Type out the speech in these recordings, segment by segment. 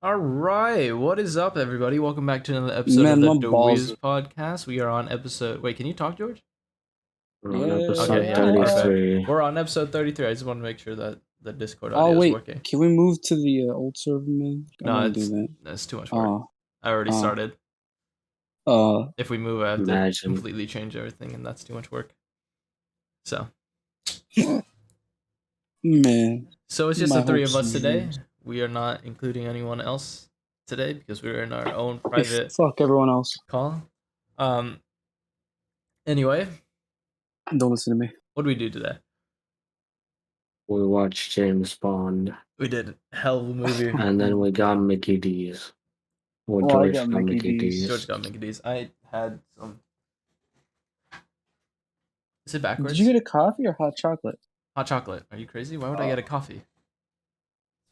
All right, what is up, everybody? Welcome back to another episode of Man, the my balls. DaWeebs podcast. We are on episode. Wait, can you talk, George? We're on Okay, episode yeah, perfect. 33. We're on episode 33. I just want to make sure that the Discord Oh audio is wait, working. can we move to the old server, man? I don't No, want to do that. it's too much work. Oh, I already oh, started. uh, If we move, I have to Imagine. completely change everything, and that's too much work. So man. it's just My the three of hopes us and today. dreams. We are not including anyone else today because we're in our own private Fuck everyone else. call. Anyway, Don't listen to me. what did we do today? We watched James Bond, We did a hell of a movie. and then we got Mickey D's. Well, Oh, I George got got Mickey Mickey D's. D's. George got Mickey D's. I had some. Is it backwards? Did you get a coffee or hot chocolate? Hot chocolate. Are you crazy? Why would I get a coffee?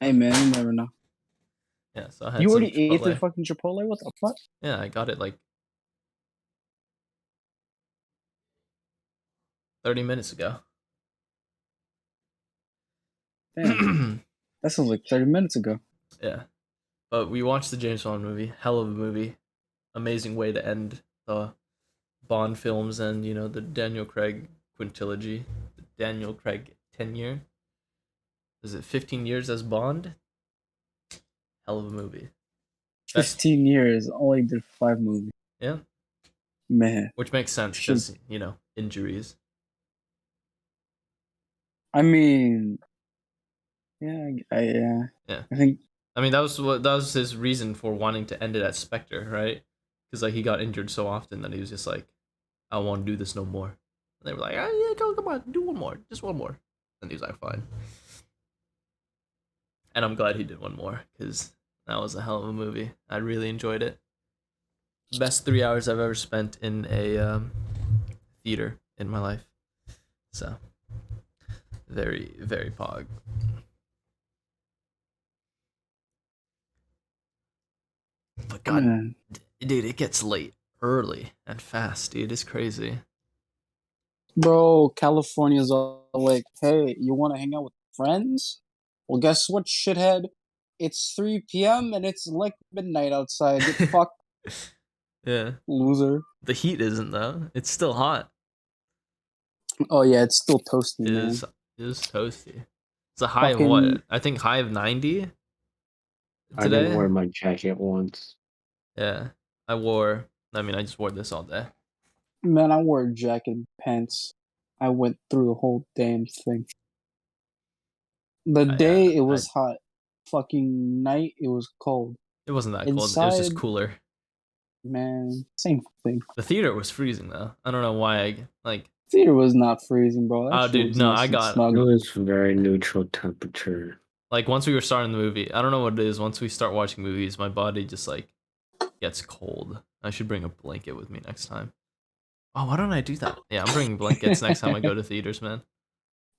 Hey man, you never know. Yeah, so I had You some already ate the Chipotle. fucking Chipotle? What the fuck? Yeah, I got it like 30 minutes ago. Damn, that sounds like 30 minutes ago. Yeah, but we watched the James Bond movie. Hell of a movie. Amazing way to end the Bond films and the Daniel Craig quintilogy. The Daniel Craig tenure. Is it 15 years as Bond? Hell of a movie. 15 years, only did 5 movies. Yeah. Man. Which makes sense because, injuries. I mean, yeah. Yeah. I think. I mean, that was his reason for wanting to end it at Spectre, right? Because like he got injured so often that he was just like, I don't want to do this no more. And they were like, oh, yeah, come on, do one more, just one more. And he was like, fine. And I'm glad he did one more because that was a hell of a movie. I really enjoyed it. Best 3 hours I've ever spent in a theater in my life. So very, very pog. But God, Man. dude, it gets late early and fast, dude. It's crazy. Bro, California's all like, hey, you want to hang out with friends? Well, guess what, shithead? It's 3 p.m. and it's like midnight outside. Get fucked, Yeah. loser. The heat isn't though. It's still hot. Oh yeah, it's still toasty, It man. is toasty. It's a high of what? I think high of 90 I today. didn't wear my jacket once. Yeah. I just wore this all day. Man, I wore a jacket and pants. I went through the whole damn thing. The day it was hot. Fucking night it was cold. It wasn't that Inside, cold. It was just cooler. Man, same thing. The theater was freezing though. I don't know why. Theater was not freezing, bro. That Oh, shit dude, was no, nice I and got. snug. It was very neutral temperature. Like once we were starting the movie, I don't know what it is. Once we start watching movies, my body just like gets cold. I should bring a blanket with me next time. Oh, why don't I do that? Yeah, I'm bringing blankets next time I go to theaters, man.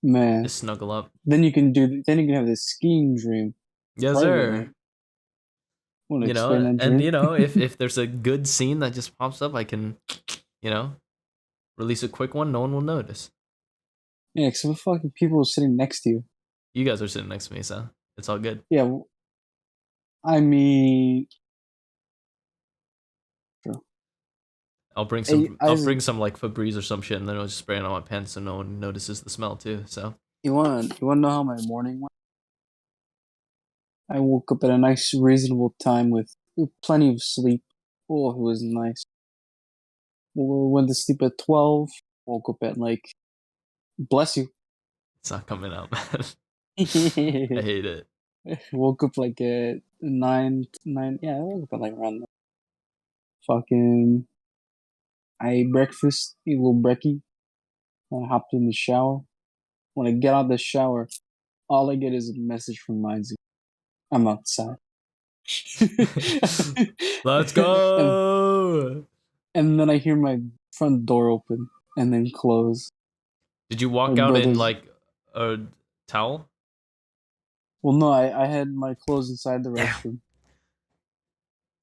Man, Just snuggle up. then you can have this skiing dream. Yes, sir. You know, and if there's a good scene that just pops up, I can, release a quick one. No one will notice. Yeah, except for fucking people sitting next to you. You guys are sitting next to me, so it's all good. Yeah, I mean, I'll bring some. I'll bring some like Febreze or some shit, and then I'll just spray it on my pants so no one notices the smell too. So you want to know how my morning went? I woke up at a nice, reasonable time with plenty of sleep. Oh, it was nice. Went to sleep at 12. Woke up at like, bless you. it's not coming out, man. I hate it. Woke up like at 9. Yeah, I woke up at like around fucking. I ate breakfast, ate a little brekkie. I hopped in the shower. When I get out of the shower, all I get is a message from Mindsy. I'm outside. Let's go. And then I hear my front door open and then close. Did you walk out in like a towel? Well, no, I had my clothes inside the restroom.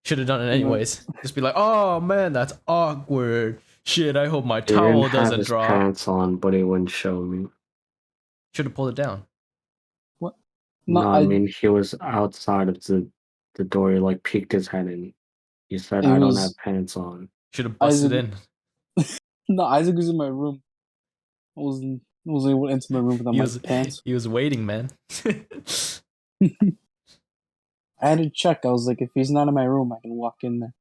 Should have done it anyways. Just be like, oh man, that's awkward. Shit, I hope my towel doesn't drop. He had his pants on, but he wouldn't show me. Should have pulled it down. What? No, I mean he was outside of the the door. He like peeked his head in. He said, It "I don't was have pants on." Should have busted Isaac. in. No, Isaac was in my room. I wasn't able to enter my room without He my was pants. he was waiting, man. I had to check. I was like, if he's not in my room, I can walk in there,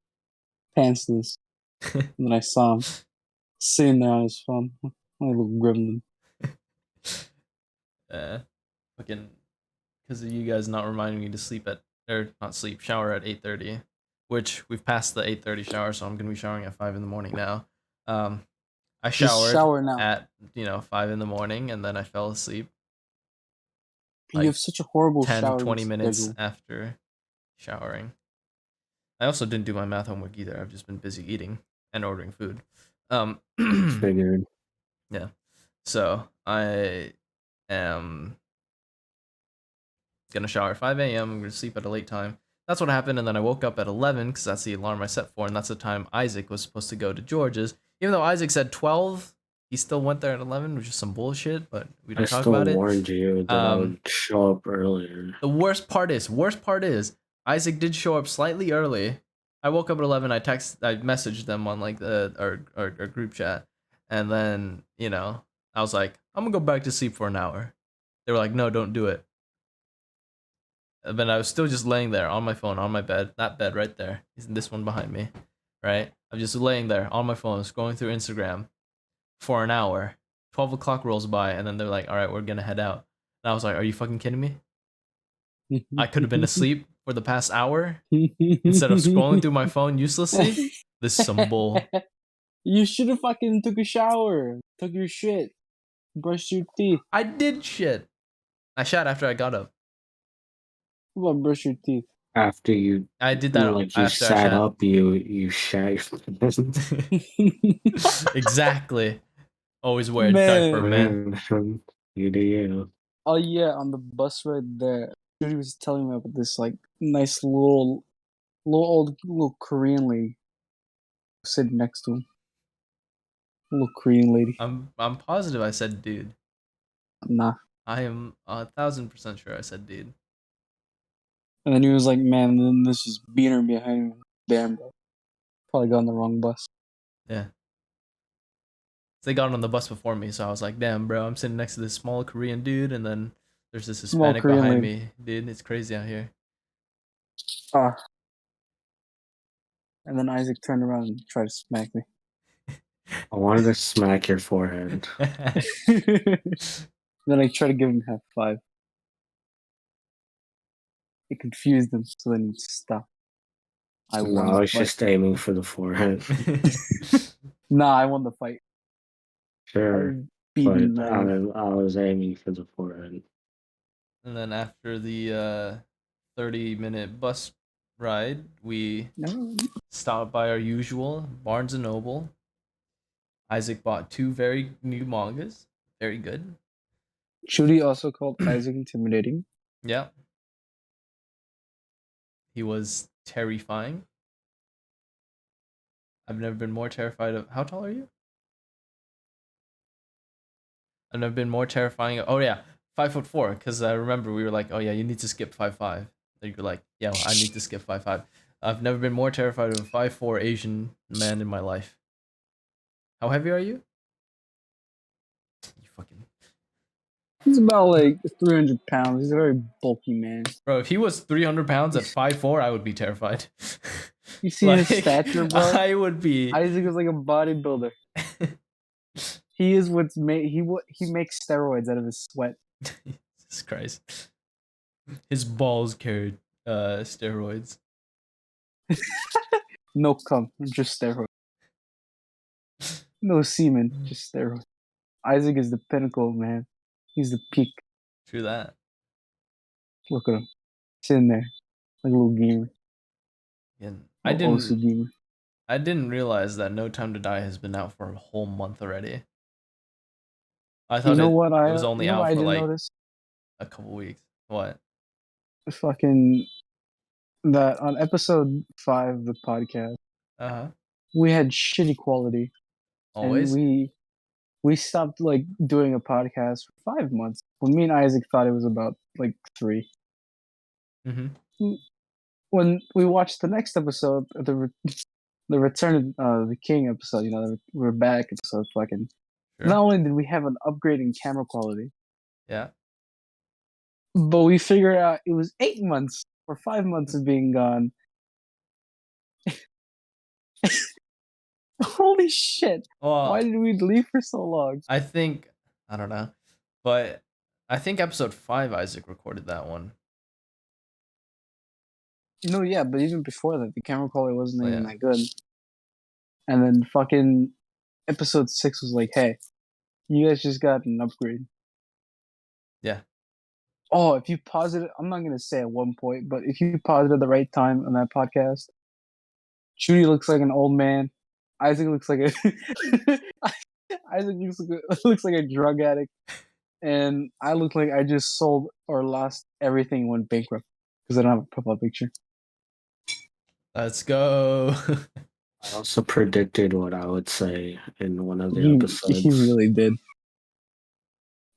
pantsless. And then I saw him sitting there on his phone, like a little gremlin. Fucking because of you guys not reminding me to sleep at or not sleep, shower at 8:30, which we've passed the 8:30 shower, so I'm gonna be showering at 5 in the morning now. I Just showered shower now. at 5 in the morning, and then I fell asleep You like have such a horrible 10 showering 20 minutes schedule. after showering. I also didn't do my math homework either. I've just been busy eating and ordering food. Figured. Yeah. So I am gonna shower at 5 a.m. I'm gonna sleep at a late time. That's what happened, and then I woke up at 11 because that's the alarm I set for, and that's the time Isaac was supposed to go to George's. Even though Isaac said 12, he still went there at 11, which is some bullshit, but we I don't talk still about it. warned you that I would show up earlier. The worst part is, Isaac did show up slightly early. I woke up at 11. I messaged them on like our group chat, and then I was like, I'm gonna go back to sleep for an hour. They were like, no, don't do it. But I was still just laying there on my phone, on my bed, that bed right there. Isn't this one behind me, right? I'm just laying there on my phone, scrolling through Instagram for an hour. 12 o'clock rolls by, and then they're like, all right, we're gonna head out. And I was like, are you fucking kidding me? I could have been asleep for the past hour instead of scrolling through my phone uselessly. This is some bull. You should have fucking took a shower, took your shit, brushed your teeth. I did shit. I shat after I got up. What about brush your teeth? After you, I did that like you after I sat shat. up, you shat. Exactly. Always wear a Man. diaper, man. You do you. Oh yeah, on the bus ride there, Judy was telling me about this like nice little Korean lady sitting next to him. Little Korean lady. I'm positive I said dude. Nah. I am 1,000% sure I said dude. And then he was like, man, and then this is beater behind me. Damn, bro. Probably got on the wrong bus. Yeah. They got on the bus before me, so I was like, damn, bro, I'm sitting next to this small Korean dude, and then there's this Small Hispanic Korean behind lady. me. Dude, it's crazy out here. And then Isaac turned around and tried to smack me. I wanted to smack your forehead. Then I tried to give him half five. It confused him, so then he stopped. I won No, I the was fight. just aiming for the forehead. Nah, I won the fight. I Sure, was beating but I was aiming for the forehead. And then after the 30-minute bus ride, we stopped by our usual Barnes & Noble. Isaac bought 2 very new mangas. Very good. Judy also called Isaac intimidating. Yeah. He was terrifying. I've never been more terrified of... How tall are you? I've never been more terrifying... Oh, yeah. 5'4", because I remember we were like, oh, yeah, you need to skip 5'5". And you're like, yeah, well, I need to skip 5'5". I've never been more terrified of a 5'4" Asian man in my life. How heavy are you? You fucking... He's about like 300 pounds. He's a very bulky man. Bro, if he was 300 pounds at 5'4", I would be terrified. You see his stature, bro? I would be... Isaac is like a bodybuilder. He is what's made. He makes steroids out of his sweat. Jesus Christ. His balls carried steroids. No cum, just steroids. No semen, just steroids. Isaac is the pinnacle, man. He's the peak. True that. Look at him, sitting there like a little gamer. And Gamer. I didn't realize that No Time to Die has been out for a whole month already. I thought it was only out for like notice? a couple weeks. What? Fucking that on episode 5 of the podcast, we had shitty quality. Always? And we stopped like doing a podcast for 5 months. When me and Isaac thought it was about like 3. Mm-hmm. when we watched the next episode, the Return of the King episode, we're back episode, fucking. Sure. Not only did we have an upgrade in camera quality, Yeah. but we figured out it was 8 months or 5 months of being gone. Holy shit! Well, Why did we leave for so long? I don't know, but I think episode 5 Isaac recorded that one. No, yeah, but even before that, the camera quality wasn't Oh, even yeah. that good. And then fucking episode 6 was like, hey, you guys just got an upgrade. Yeah. Oh, if you pause it, I'm not going to say at one point, but if you pause it at the right time on that podcast, Judy looks like an old man. Isaac looks like a Isaac looks like a drug addict, and I look like I just sold or lost everything and went bankrupt because I don't have a profile picture. Let's go. I also predicted what I would say in one of the He episodes. really did.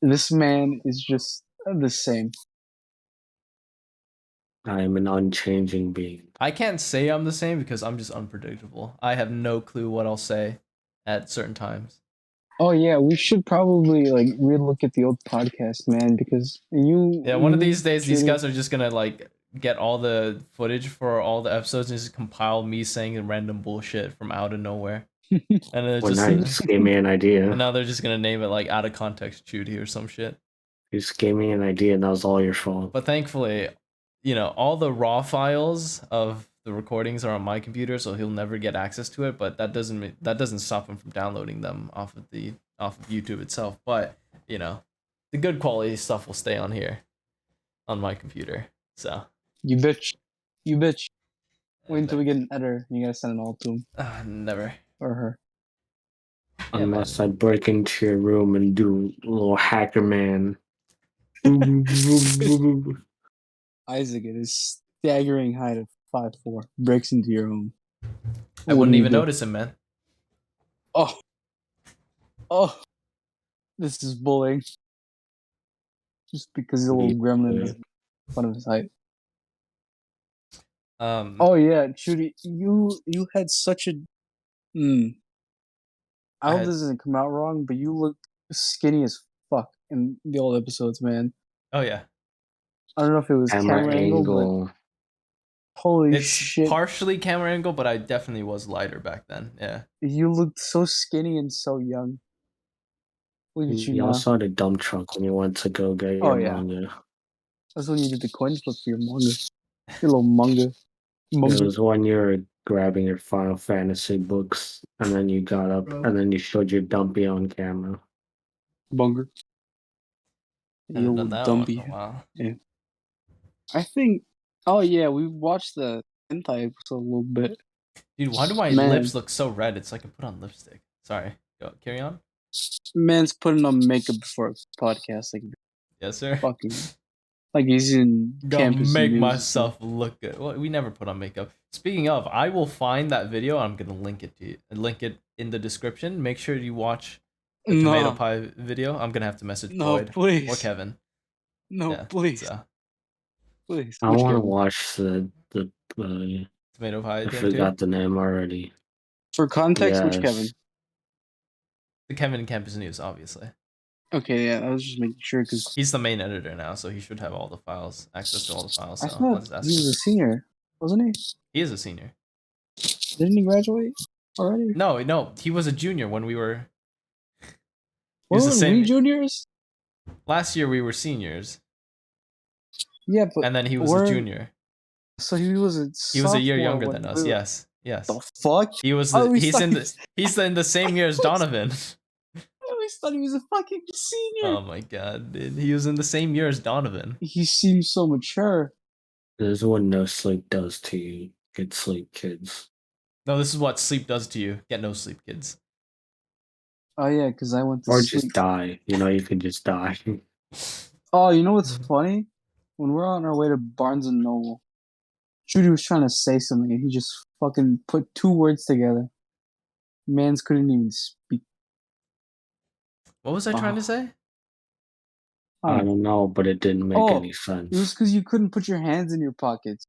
This man is just the same. I am an unchanging being. I can't say I'm the same because I'm just unpredictable. I have no clue what I'll say at certain times. Oh yeah, we should probably like relook at the old podcast, man, because one of these days these guys are just gonna like get all the footage for all the episodes and just compile me saying random bullshit from out of nowhere. And then Well, now you just gave me an idea. and now they're just gonna name it like out of context Judy or some shit. You just gave me an idea, and that was all your fault. But thankfully, all the raw files of the recordings are on my computer, so he'll never get access to it. But that doesn't stop him from downloading them off of YouTube itself. But the good quality stuff will stay on here, on my computer. So you bitch. Wait until we get an editor. You gotta send it all to him never. or her. Unless I break into your room and do a little hacker man. Isaac at his staggering height of 5'4" breaks into your home. I wouldn't even notice him, man. Oh, this is bullying. Just because he's a little gremlin doesn't make fun of his height. Oh yeah, Judy, you had such a. I hope this doesn't come out wrong, but you looked skinny as fuck in the old episodes, man. Oh yeah. I don't know if it was camera angle, but holy shit! Partially camera angle, but I definitely was lighter back then. Yeah. You looked so skinny and so young. Look at you You now. also had a dump truck when you went to go get your manga. That's when you did the coin flip for your manga. Your little manga. It was when you were grabbing your Final Fantasy books, and then you got up, and then you showed your dumpy on camera. Bunger. You dumpy. Wow. Yeah. I think. Oh yeah, we watched the hentai episode a little bit. Dude, why do my lips look so red? It's like I put on lipstick. Sorry. Go carry on. Man's putting on makeup before a podcast, like. Yes, sir. Fucking. Like he's in campus. Make myself look good. Well, we never put on makeup. Speaking of, I will find that video. I'm gonna link it to you. Link it in the description. Make sure you watch the tomato pie video. I'm gonna have to message Boyd or Kevin. Please. Please. I want to watch the tomato pie. I forgot the name already. For context, which Kevin? The Kevin in Campus News, obviously. Okay, yeah, I was just making sure because he's the main editor now, so he should have all the files, access to all the files. So I thought he was a senior, wasn't he? He is a senior. Didn't he graduate already? No, he was a junior when we were. Were we juniors? Last year we were seniors. Yeah, but and then he was a junior. So he was a year younger than us. Yes. The fuck? He was. He's in the same year as Donovan. I always thought he was a fucking senior. Oh my god, dude. He was in the same year as Donovan. He seems so mature. This is what no sleep does to you. Get sleep, kids. No, this is what sleep does to you. Get no sleep, kids. Oh yeah, because I went to sleep. Or just die. You could just die. Oh, you know what's funny? When we're on our way to Barnes and Noble, Judy was trying to say something and he just fucking put 2 words together. Mans couldn't even speak. What was I trying to say? I don't know, but it didn't make any sense. It was because you couldn't put your hands in your pockets.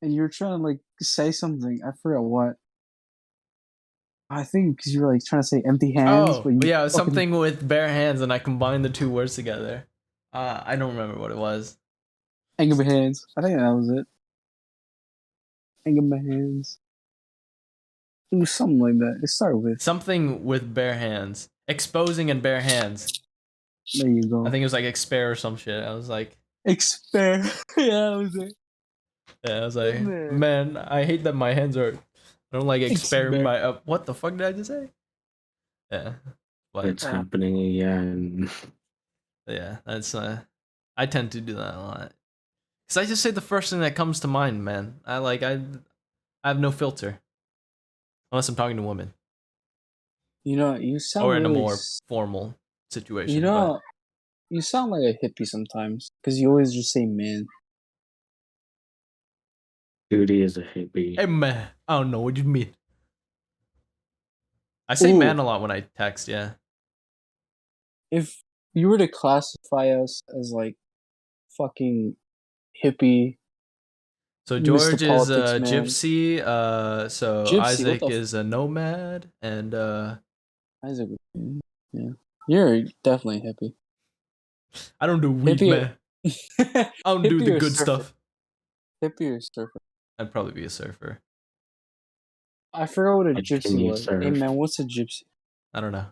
and you were trying to like say something. I forgot what. I think because you were like trying to say empty hands, but Oh, you yeah, it was fucking something with bare hands, and I combined the two words together. I don't remember what it was. hang my hands. I think that was it. Hang my hands. It was something like that. It started with. Something with bare hands. Exposing and bare hands. There you go. I think it was like expare or some shit. I was like, Expert. Yeah, that was it. yeah, I was like, Man. man, I hate that my hands are. I don't like experiment Expert. my. What the fuck did I just say? Yeah, but It's happening again. yeah, that's. I tend to do that a lot. Cause I just say the first thing that comes to mind, man. I have no filter. Unless I'm talking to women. You know, you sound Or in a really. more formal situation. You know, you sound like a hippie sometimes because you always just say man. Duty is a hippie. But hey man, I don't know what you mean. I say Ooh. man a lot when I text, yeah. If you were to classify us as like fucking hippie, So Mr. George is Politics a man. gypsy, so Gypsy, what Isaac the is a nomad, and Isaac, yeah, you're definitely a hippie. I don't do weed, Hippie, man. I don't do hippie the or good surfer? stuff. Hippie or surfer? I'd probably be a surfer. I forgot what a How can gypsy you was. Hey surf? man, what's a gypsy? I don't know.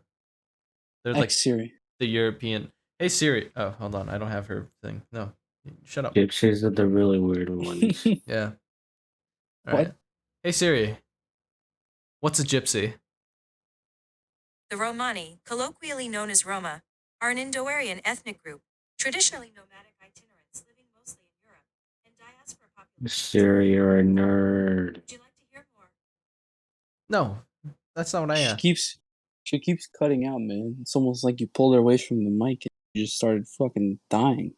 There's X like Siri. the European. Hey Siri. Oh, hold on. I don't have her thing. No, shut up. Gypsies are the really weird ones. Yeah. All What? right. Hey Siri. What's a gypsy? The Romani, colloquially known as Roma, are an Indo-Aryan ethnic group, traditionally nomadic itinerants living mostly in Europe, and diaspora populations. Siri, you're a nerd. Would you like to hear more? No, that's not what I asked. She keeps cutting out, man. It's almost like you pulled her away from the mic and you just started fucking dying.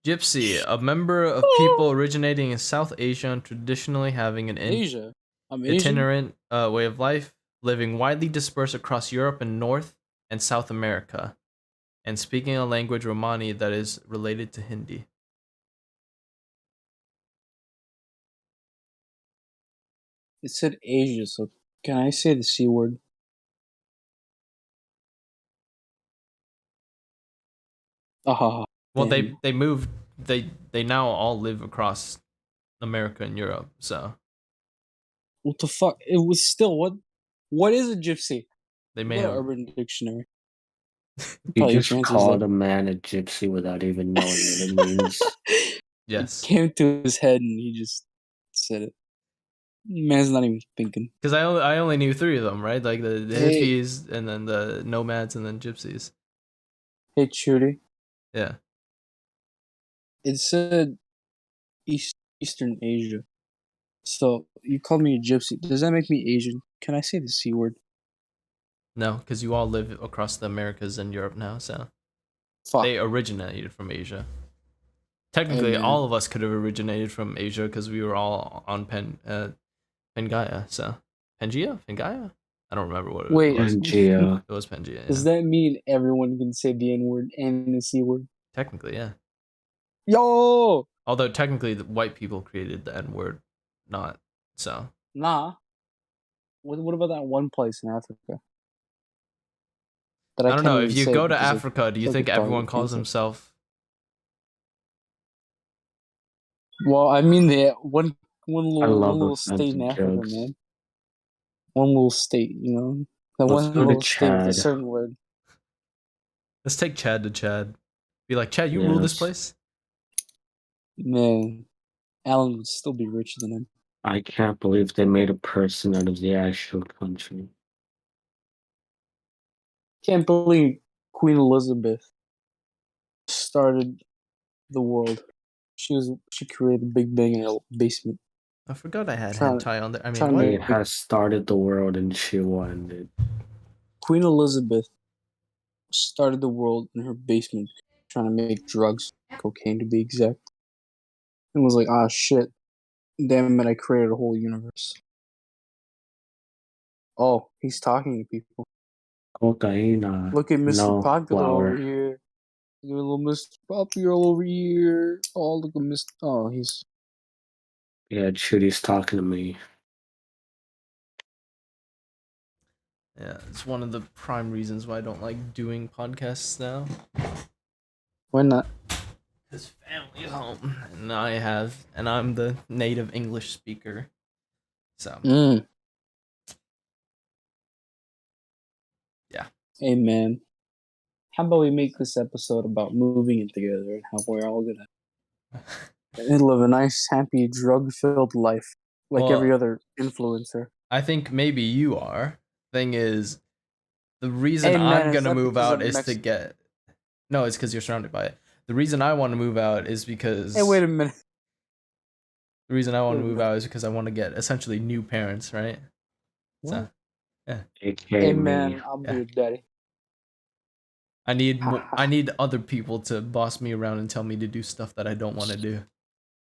Gypsy, a member of people originating in South Asia and traditionally having an Asia. I'm Asian. itinerant way of life, living widely dispersed across Europe and North and South America, and speaking a language Romani that is related to Hindi. It said Asia, so can I say the C word? Ah, Well, damn. they moved. They now all live across America and Europe. So What the fuck? It was still what? What is a gypsy? they may Go to have. Urban Dictionary. You Probably just translates called that. a man a gypsy without even knowing what it means. Yes. It came to his head and he just said it. Man's not even thinking. Because I only knew three of them, right? Like the Hey. hippies, and then the nomads, and then gypsies. Hey, Chudy. Yeah. It said Eastern Asia. So you called me a gypsy. Does that make me Asian? Can I say the C word? No, because you all live across the Americas and Europe now, so Fuck. they originated from Asia. Technically, man. all of us could have originated from Asia because we were all on Pangea. So Pangea, I don't remember what Wait. it was. Pangea. It was Pangea. Does Yeah. that mean everyone can say the N word and the C word? Technically, yeah. Yo! Although technically, the white people created the N word, not so. Nah. What about that one place in Africa? That I don't can't know. even If you say go to because Africa, do you it's like think a dog, everyone you calls can't say. himself? Well, I mean, the one love little state in offensive Africa, jokes. man. One little state, you know. That Let's one go to little state with a Chad. certain word. Let's take Chad to Chad. Be like, Chad, you rule this place. Man, Alan would still be richer than him. I can't believe they made a person out of the actual country. Can't believe Queen Elizabeth started the world. She created Big Bang in her basement. I forgot I had Trying- hentai on there. I mean, trying to what? make- It has started the world and she will end it. Queen Elizabeth started the world in her basement, trying to make drugs, cocaine to be exact. And was like, ah, shit. Damn it, I created a whole universe. Oh, he's talking to people. Cocaina. Look at Mr. No Popular flower. over here. Look at little Mr. Popular over here. Oh, look at Mr. Oh, he's Yeah, Chudy's talking to me. Yeah, it's one of the prime reasons why I don't like doing podcasts now. Why not? Because family's home, and I'm the native English speaker. So Mm. yeah. Hey man, how about we make this episode about moving in together and how we're all gonna live a nice, happy, drug-filled life like Well, every other influencer. I think maybe you are. Thing is, the reason Hey man, I'm is gonna that move because out I'm is to Mexican? get. No, it's because you're surrounded by it. The reason I want to move out is because. Hey, wait a minute. The reason I want Wait to a move minute. out is because I want to get essentially new parents, right? So, What? yeah. AKA Hey me. man, I'll be Yeah. your daddy. I need Ha I ha. need other people to boss me around and tell me to do stuff that I don't want to do.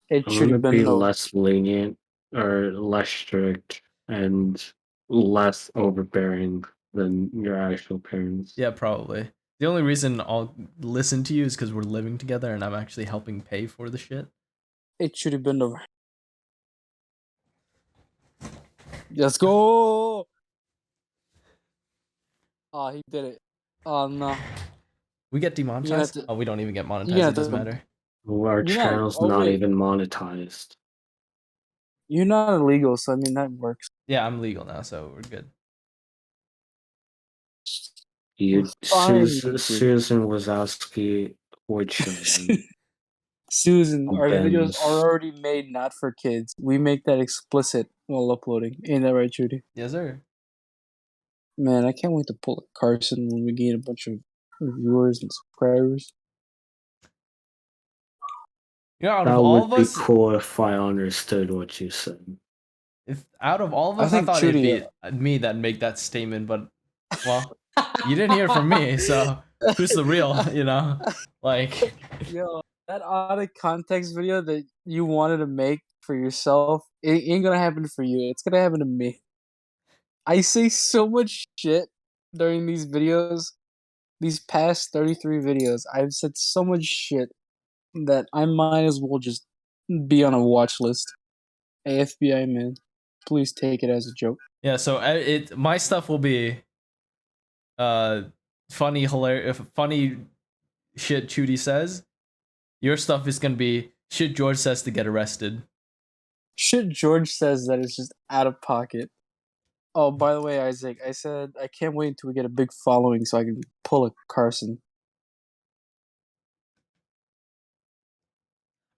It I'm should gonna have be been over. less lenient or less strict and less overbearing than your actual parents. Yeah, probably. The only reason I'll listen to you is because we're living together and I'm actually helping pay for the shit. It should have been over. Let's go. Oh, he did it. Oh no. We get You're gonna have demonetized? to. Oh, we don't even get You're monetized. gonna It have doesn't to. matter. Our You're not. channel's Oh not wait. even monetized. You're not illegal, so I mean that works. Yeah, I'm legal now, so we're good. You, Finally, dude. Susan Wazowski, or children. Susan, our videos Bens. are already made not for kids. We make that explicit while uploading. Ain't that right, Judy? Yes, sir. Man, I can't wait to pull a Carson when we gain a bunch of viewers and subscribers. You know, out of That all of would be us, cool if I understood what you said. if out of all of I us, I think thought it'd Judy. be me that'd make that statement, but well, you didn't hear from me, so who's the real, you know? Like, Yo, that out of context video that you wanted to make for yourself, it ain't gonna happen for you. It's gonna happen to me. I say so much shit during these videos. These past 33 videos, I've said so much shit that I might as well just be on a watch list. Hey, FBI man, please take it as a joke. yeah, so my stuff will be uh funny, hilarious, funny shit Chudy says. Your stuff is gonna be shit George says to get arrested. Shit George says that it's just out of pocket. Oh, by the way, Isaac, I said I can't wait until we get a big following so I can pull a Carson.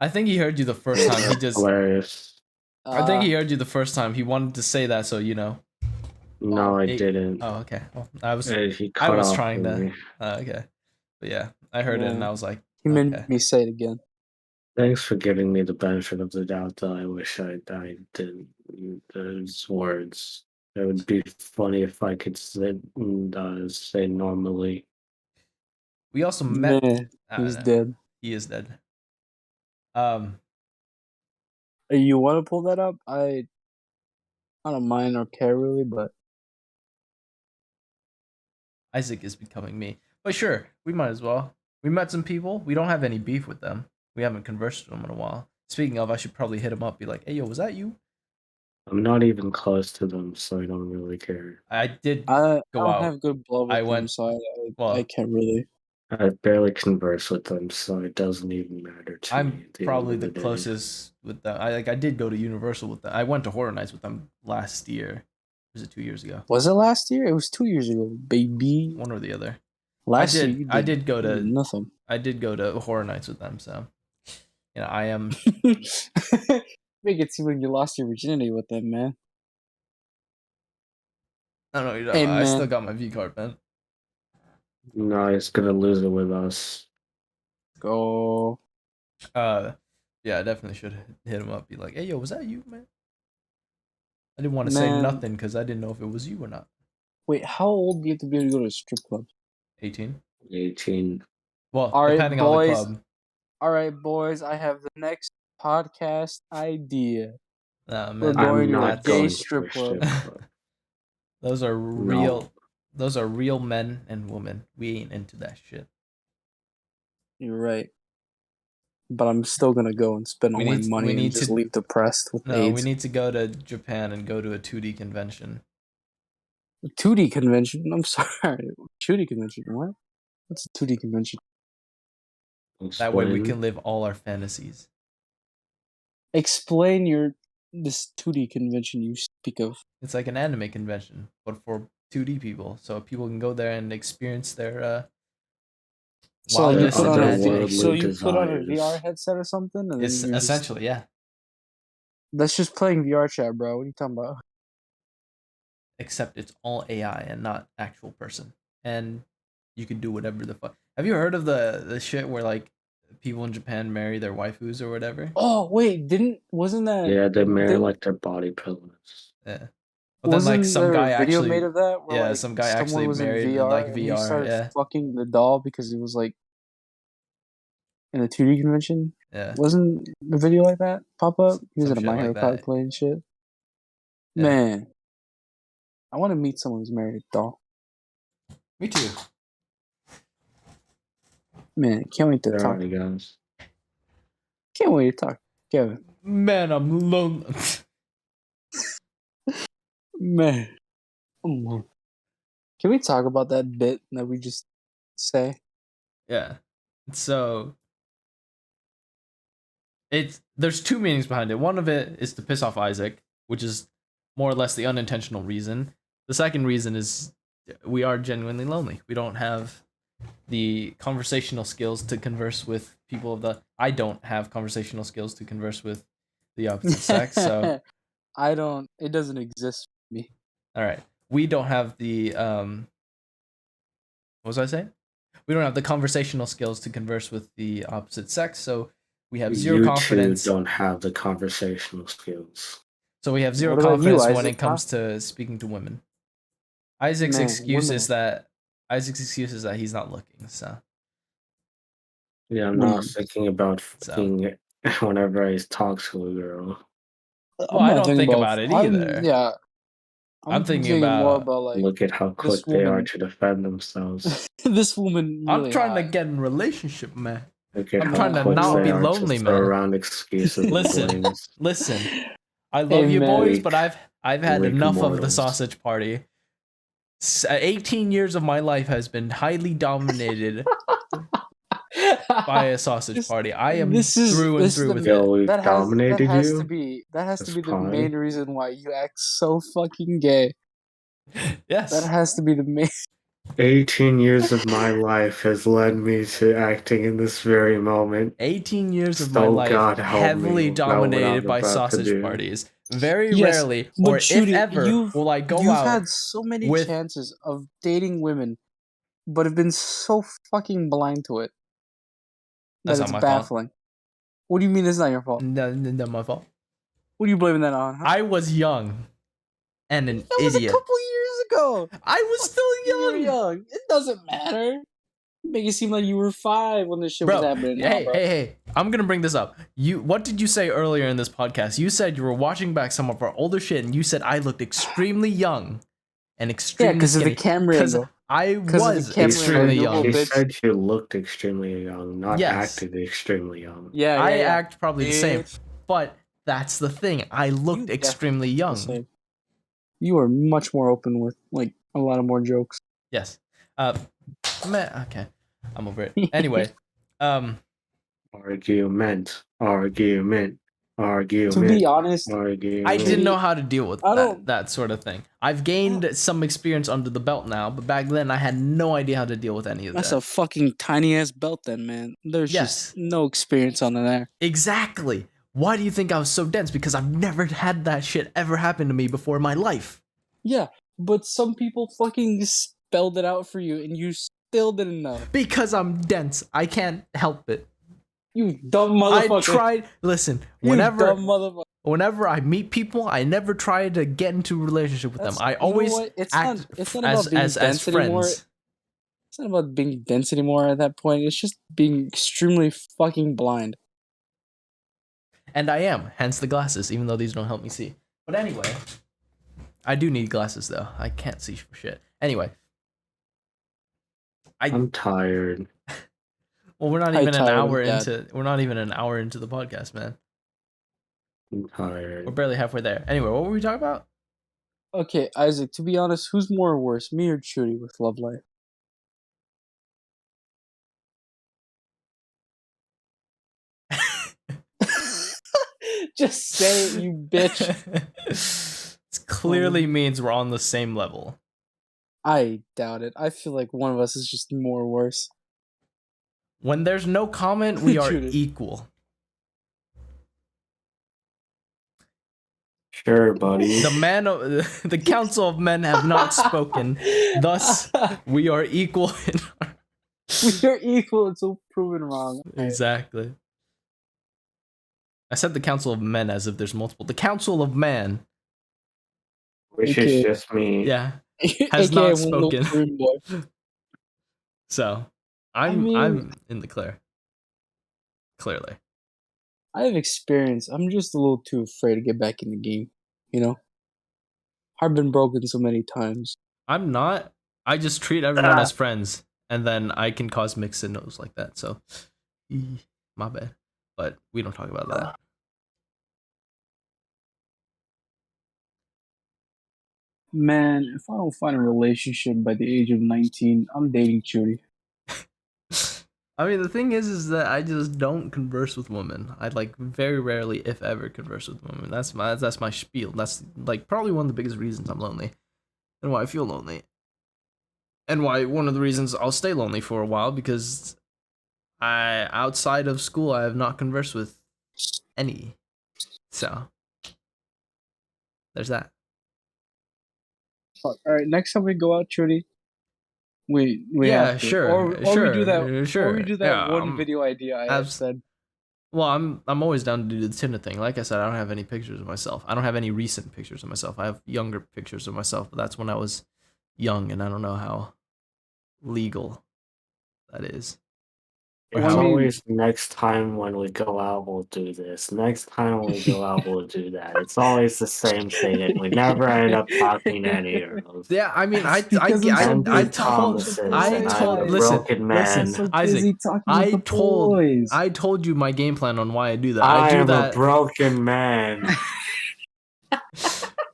I think he heard you the first time. He just Hilarious. I think he heard you the first time. He wanted to say that so you know. No, I Hey, didn't. oh, okay. Well, He I cut was off trying for to me. okay. But yeah, I heard it and I was like, He okay. made me say it again. Thanks for giving me the benefit of the doubt, though. I wish I didn't. Those words. It would be funny if I could say normally. We also met Man, I don't he's know. dead. He is dead. You want to pull that up? I don't mind or care really, but Isaac is becoming me. But sure, we might as well. We met some people. We don't have any beef with them. We haven't conversed with them in a while. Speaking of, I should probably hit him up. Be like, "Hey, yo, was that you?" I'm not even close to them, so I don't really care. I did I go don't out. have good blood I with them, went. so I Well, can't really. I barely converse with them, so it doesn't even matter to me I'm at the end probably of the the day. closest with them. I did go to Universal with them. I went to Horror Nights with them last year. Was it 2 years ago? Was it last year? It was 2 years ago, baby. One or the other. Last year you I did did go to nothing. I did go to Horror Nights with them. So, you know, I am. Make it seem like you lost your virginity with them, man. I don't know what you're talking Hey about. I still man, got my V card, man. No, he's gonna lose it with us. go. Yeah, I definitely should hit him up. Be like, "Hey, yo, was that you, man?" I didn't want to say Man, nothing because I didn't know if it was you or not. wait, how old do you have to be to go to a strip club? 18. 18. Well, All right, depending on the boys. club. All right, boys. I have the next podcast idea. Nah, We're man, going I'm to a not gay going to strip a club. strip club. those are No. real. Those are real men and women. We ain't into that shit. You're right. but I'm still gonna go and spend all We my need- money we and need just to- leave depressed with No, AIDS. we need to go to Japan and go to a 2D convention. 2D convention. I'm sorry, 2D convention. What? What's a 2D convention? That way we Explain. can live all our fantasies. Explain this 2D convention you speak of. It's like an anime convention, but for 2D people, so people can go there and experience their So like you wildest put on a otherworldly so you put on a desires. VR headset or something, and It's then you're essentially, yeah. that's just playing VR chat, bro. What are you talking about? Except it's all AI and not actual person, and you can do whatever the fuck. Have you heard of the shit where like people in Japan marry their waifus or whatever? Oh wait, wasn't that? Yeah, they marry didn't- like their body pillars. Yeah. But then wasn't like some there guy a video actually, made of that? Where, yeah, like, some guy someone actually was married in in VR like and he VR, started yeah, fucking the doll because he was like in a 2D convention. yeah. Wasn't a video like that pop up? He was Some in a shit My like Hero that. cosplay and shit. Yeah. Man, I want to meet someone who's married a doll. Me too. Man, can't wait to There talk. are guys. Can't wait to talk, Kevin. Man, I'm lonely. Man, can we talk about that bit that we just say? Yeah. So there's two meanings behind it. One of it is to piss off Isaac, which is more or less the unintentional reason. The second reason is we are genuinely lonely. We don't have the conversational skills to converse with people of the I don't have conversational skills to converse with the opposite sex. So I don't. It doesn't exist for me. all right. We don't have the what was I saying? We don't have the conversational skills to converse with the opposite sex, so we have zero You confidence. two don't have the conversational skills. So we have zero What about you, confidence when Isaac, it comes to speaking to women. Isaac's Man, excuse women- is that he's not looking. So Yeah, I'm What do not you- thinking about So. fucking whenever I talk to a girl. Well, I not don't thinking think about it either. Yeah, I'm thinking more about- about like Look at how quick this they are woman- to defend themselves. this woman. Really I'm trying to hot. get in a relationship, man. Look at I'm how trying to quick not they be are lonely, to throw man. around excuses and Listen. blames. Listen, I love Hey, you man. boys, Weak. but I've had Weak enough of the mortals. sausage party. 18 years of my life has been highly dominated by a sausage This- party. I am this is through and this through the- with Yo, it. we've that dominated has you. to be That's the fine. main reason why you act so fucking gay. Yes. That has to be the main. 18 years of my life has led me to acting in this very moment. 18 years of So my life God help me heavily about what I'm dominated by about to sausage do. parties. Very Yes, rarely, but or if Shooty, ever, will I go You've out. had so many with- chances of dating women, but have been so fucking blind to it that That's it's not my fault. baffling. What do you mean it's not your fault? No, my fault. What are you blaming that on? Huh? I was young and an That was idiot. a couple years ago. I was still You were young. young. It doesn't matter. Make it seem like you were 5 when this shit Bro, was happening. Nah, hey, bro. hey, I'm gonna bring this up. What did you say earlier in this podcast? You said you were watching back some of our older shit, and you said I looked extremely young and extremely Yeah, because of the skinny. camera 'Cause angle. I 'Cause of the was camera extremely angle, young. you He bitch. said you looked extremely young, not Yes. acted extremely young. Yeah, I yeah. act probably the same, Bitch. but that's the thing. I looked definitely extremely young. Same. You are much more open with like a lot of more jokes. Yes. Man, okay. I'm over it. Anyway, Argument. Argument. Argument. To be honest, Argument. I didn't know how to deal with I don't- that sort of thing. I've gained some experience under the belt now, but back then I had no idea how to deal with any of that's that. a fucking tiny ass belt, then, man. There's Yes. just no experience on there. Exactly. Why do you think I was so dense? Because I've never had that shit ever happen to me before in my life. Yeah, but some people fucking spelled it out for you, and you still didn't know. Because I'm dense. I can't help it. You dumb motherfucker. I tried. Listen, You whenever dumb motherfucker. whenever I meet people, I never try to get into a relationship with them. I You know always what? It's act not, it's not as about being as dense anymore. friends. It's not about being dense anymore at that point. It's just being extremely fucking blind. And I am, hence the glasses, even though these don't help me see. But anyway, I do need glasses though. I can't see for shit. Anyway, I'm tired. Well, we're not Hi, even an Tyler, hour Dad. into. We're not even an hour into the podcast, man. I'm We're tired. barely halfway there. Anyway, what were we talking about? Okay, Isaac. To be honest, who's more or worse, me or Judy with love life? Just say it, you bitch. This clearly means we're on the same level. I doubt it. I feel like one of us is just more worse. When there's no comment, we are Judy. equal. Sure, buddy. The council of men have not spoken. Thus, we are equal. We are equal until proven wrong. Exactly. I said the council of men as if there's multiple. The council of man, Which Okay. is just me. yeah, has AKA not one spoken. little green boy. So, I I'm mean- in the clear. Clearly. I have experience. I'm just a little too afraid to get back in the game. You know, I've been broken so many times. I'm not. I just treat everyone as friends, and then I can cause mixed signals like that. So, my bad. But we don't talk about that. Man, if I don't find a relationship by the age of 19, I'm dating Judy. I mean, the thing is that I just don't converse with women. I like very rarely, if ever, converse with women. That's my spiel. That's like probably one of the biggest reasons I'm lonely, and why I feel lonely, and why one of the reasons I'll stay lonely for a while, because outside of school I have not conversed with any. So there's that. Fuck. All right, next time we go out, Judy, we Yeah, have to. sure, or we do that. sure. Or we do that Yeah, one video idea I had said. Well, I'm always down to do the Tinder thing. Like I said, I don't have any pictures of myself. I don't have any recent pictures of myself. I have younger pictures of myself, but that's when I was young, and I don't know how legal that is. Or It's how always next time when we go out, we'll do this. Next time we go out, we'll do that. It's always the same thing, and we never end up talking to any girls. Yeah, I mean, Because I'm so Empty busy talking with promises, the and I'm the boys. broken man. I'm so Isaac, busy talking with the boys. I told you my game plan on why I do that. I I do am that. a broken man.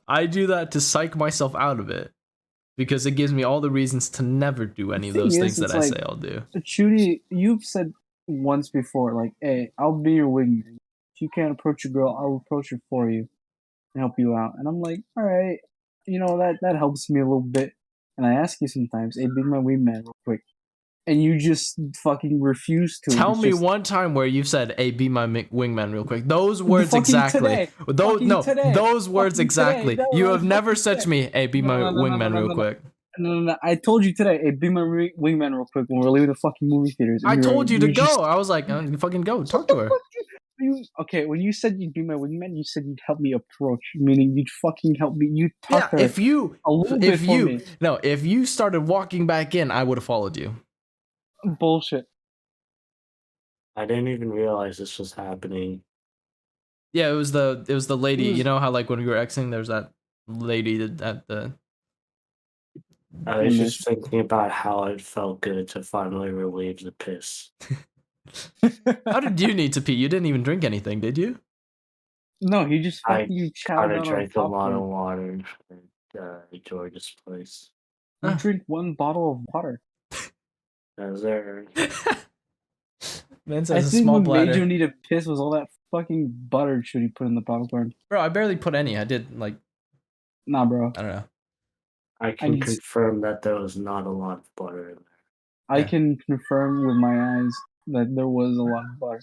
I do that to psych myself out of it, because it gives me all the reasons to never do any of The thing those is, things that it's I like- say I'll do. Judy, you've said once before, like, hey, I'll be your wingman. If you can't approach a girl, I'll approach her for you and help you out. And I'm like, all right, you know, that helps me a little bit. And I ask you sometimes, hey, be my wingman real quick. And you just fucking refuse to. Tell It's me just- one time where you've said, "Hey, be my wingman real quick." Those words Fucking exactly. today. Those Fucking no, today. those words Fucking exactly. today. No, You no, have never fucking said to me, "Hey, be my wingman real quick." No. I told you today, hey, be my wingman real quick when we're leaving the fucking movie theaters. And I told you to just- go. I was like, "You fucking go, talk What to the her." fuck okay, when you said you'd be my wingman, you said you'd help me approach, meaning you'd fucking help me. You Yeah, talk her if you, a little bit for me. no, if you started walking back in, I would have followed you. Bullshit. I didn't even realize this was happening. Yeah, it was the lady. It was- You know how like when we were Xing, there's that lady at the. I was just thinking about how it felt good to finally relieve the piss. How did you need to pee? You didn't even drink anything, did you? No, he just I fucking kind chatted of on drank a lot of popcorn. water at George's place. You drink one bottle of water. Is there? Man I says a think small what made bladder. you need a piss was all that fucking butter shit you put in the popcorn. Bro, I barely put any. I did like Nah, bro. I don't know. I can just- confirm that there was not a lot of butter in there. I Yeah. can confirm with my eyes that there was a lot of butter.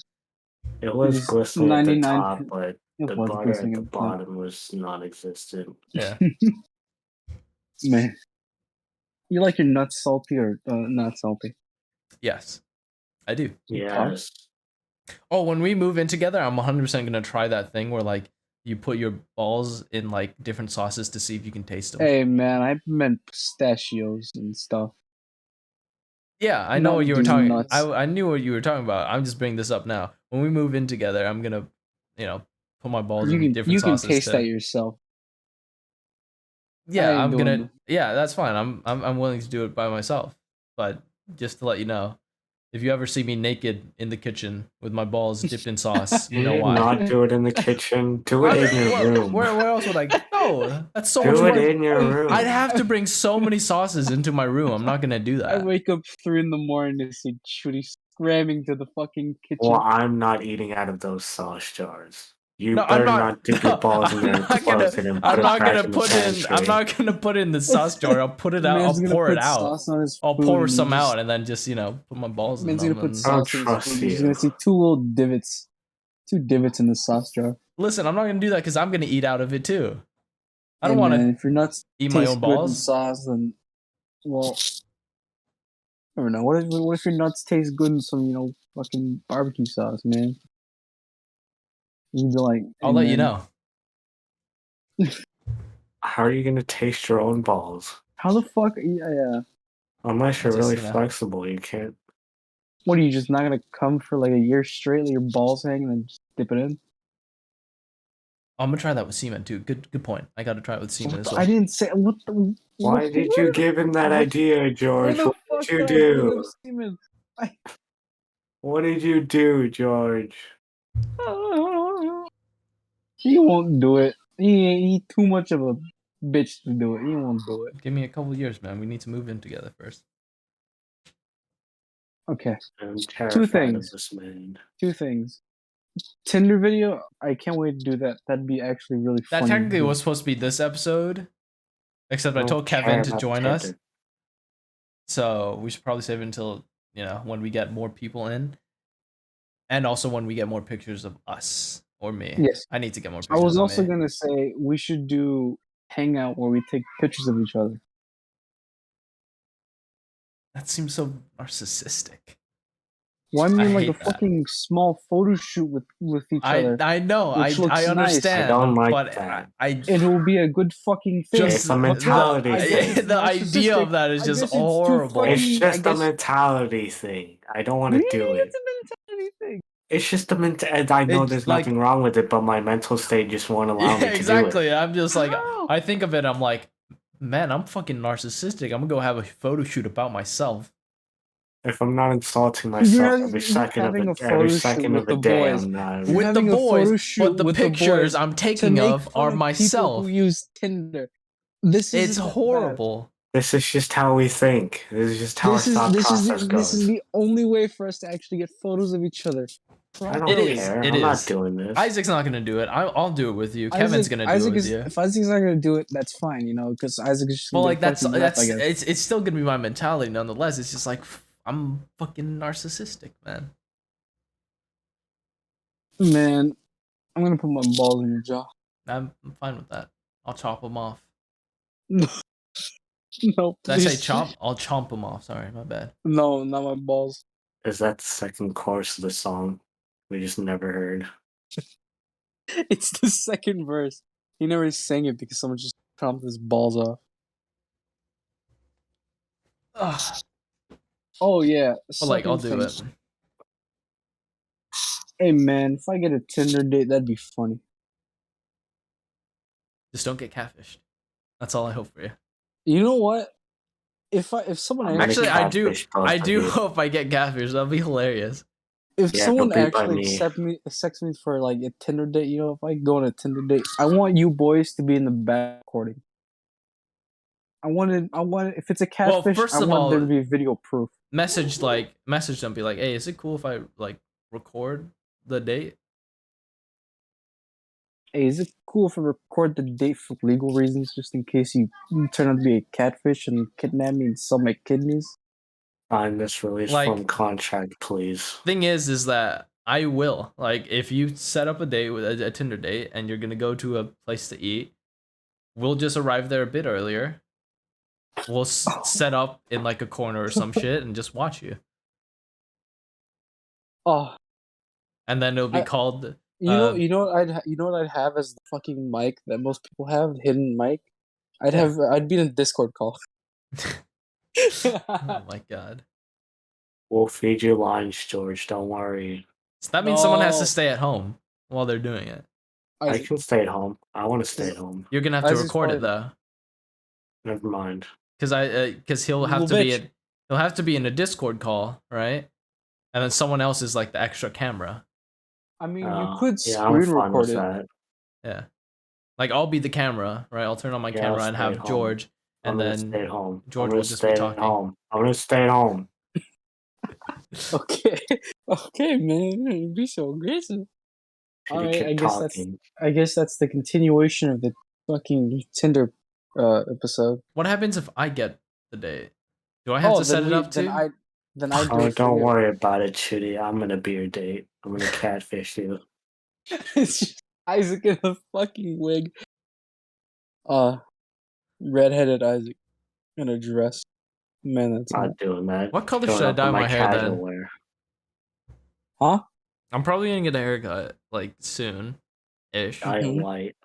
It was was glistening at the 99 top, but It the was butter glistening at the at the top. bottom was non-existent. Yeah. Man. You like your nuts salty or not salty? Yes, I do. Yes. Oh, when we move in together, I'm 100% gonna try that thing where like you put your balls in like different sauces to see if you can taste them. Hey, man, I meant pistachios and stuff. Yeah, I know Not what you were these talking. nuts. I knew what you were talking about. I'm just bringing this up now. When we move in together, I'm gonna, put my balls in different You can sauces. taste that yourself. I Yeah, ain't I'm doing gonna. that. Yeah, that's fine. I'm willing to do it by myself, but just to let you know, If you ever see me naked in the kitchen with my balls dipped in sauce, you know You why. not do it in the kitchen. Do it in your room. Where else would I go? That's so much Do it work. in your room. I'd have to bring so many sauces into my room. I'm not gonna do I that. wake up 3 in the morning to see Shooty scramming to the fucking kitchen. Well, I'm not eating out of those sauce jars. You No, better not dip your balls in there and close it and put I'm it not back gonna in the put in. I'm pantry. not gonna put it in the sauce jar. I'll put it out. Man's I'll gonna pour put it out. sauce on his I'll food pour and some just- out and then just put my balls in Man's them. gonna put and- sauce in his trust food. You're just you. gonna see 2 little divots. 2 divots in the sauce jar. Listen, I'm not gonna do that because I'm gonna eat out of it too. I don't Hey, want man, to if your nuts eat my taste own good in balls. sauce, then well, I don't know. What if your nuts taste good in some fucking barbecue sauce, man? You'd be like, I'll hey, let you man, know. How are you gonna taste your own balls? how the fuck? Yeah. Unless you're Just, really you know. flexible, you can't. What are you just not gonna come for like a year straight, let your balls hang, and then just dip it in? I'm gonna try that with semen too. Good point. I gotta try it with semen as well. I didn't say what the. Why did you give him that what- idea, Where George? the What fuck did you did I bring do? up semen? What did you do, George? He won't do it. He too much of a bitch to do it. He won't do it. Give me a couple years, man. We need to move in together first. Okay, I'm terrified of things. this man. 2 things. Tinder video. I can't wait to do that. That'd be actually really That funny. technically was supposed to be this episode, except I don't told care Kevin to about join us. Tinder. So we should probably save it until when we get more people in, and also when we get more pictures of us or me. Yes. I need to get more I pictures. was of also me. gonna say we should do hangout where we take pictures of each other. That seems so narcissistic. Why well, I mean like a hate that. fucking small photo shoot with each other? I know. which looks I nice. understand. I don't like but that. It will be a good fucking thing. Just It's a mentality I thing. guess it's the idea narcissistic. of that is I just guess it's too horrible. fucking- It's just I a guess- mentality thing. I don't want What to do you do mean it. it's a mentality thing? It's just a mentality. I know It's there's like- nothing wrong with it, but my mental state just won't allow me Yeah, to do it. exactly. I'm just like, How? I think of it. I'm like, man, I'm fucking narcissistic. I'm gonna go have a photo shoot about myself. If I'm not insulting myself You're every second having a of photo every shoot second with of the the day, boys. I'm not. You're With the having a photo boys, shoot but the with the pictures boys I'm to taking make of fun are of people myself. who use Tinder. This is It's horrible. This is just how we think. This is just how our thought process This is goes. the only way for us to actually get photos of each other. I don't It is. care. It I'm not is. doing this. Isaac's not gonna do it. I'll do it with you. Kevin's gonna do it with you. If Isaac's not gonna do it, that's fine, because Isaac is just Well, gonna like get fucking rough, I guess. it's still gonna be my mentality nonetheless. It's just like I'm fucking narcissistic, man. Man, I'm gonna put my balls in your jaw. I'm fine with that. I'll chop them off. No, Did I say please. chomp? I'll chomp them off. Sorry, my bad. No, not my balls. Is that the second chorus of the song we just never heard? It's the second verse. He never sang it because someone just chomped his balls off. Ugh. Oh yeah. But like, I'll second do thing. it. Hey man, if I get a Tinder date, that'd be funny. Just don't get catfished. That's all I hope for you. You know what? If someone I'm gonna Actually, I do. catfish both I of do you. hope I get catfished. That'll be hilarious. if Yeah, someone don't be by actually me. accepts me for like a Tinder date, if I go on a Tinder date, I want you boys to be in the back recording. I want if it's a Well, catfish, first I of want all, there to be video proof. Message them. Be like, hey, is it cool if I like record the date? Hey, is it cool if I record the date for legal reasons, just in case you turn out to be a catfish and kidnap me and sell my kidneys? Sign this release Like- form contract, please. Thing is that I will. Like, if you set up a date with a Tinder date and you're gonna go to a place to eat, we'll just arrive there a bit earlier. We'll set up in like a corner or some shit and just watch you. Oh, And then it'll be I- called. you know what I'd have as the fucking mic that most people have, hidden mic. I'd be in a Discord call. Oh my god. We'll feed you lunch, George. Don't worry. So that means someone has No. to stay at home while they're doing it. I can stay at home. I want to stay at home. You're gonna have to Isaac's record it probably- though, Never mind. because he'll have Little to be bitch. he'll have to be in a Discord call, right? and then someone else is like the extra camera. I mean, you could Yeah, I'm screen fine with record it. that. Yeah, like I'll be the camera, right? I'll turn on my Yeah, I'll camera and stay at have home. George, I'm and gonna then stay at home. George I'm will gonna just be stay at talking. home. I'm gonna stay at home. Okay, okay, man, you be so aggressive. Should All you right, keep talking? I guess that's the continuation of the fucking Tinder episode. What happens if I get the date? Do I have to set it up too? Then I do Oh, it for don't you. worry about it, Shitty. I'm gonna be your date. I'm gonna catfish you. It's just Isaac in a fucking wig. Redheaded Isaac in a dress. Man, that's Not hot. doing that. What color Showing should I up in dye my my hair casual then? wear. Huh? I'm probably gonna get a haircut like soon, ish. Dye it Mhm. white.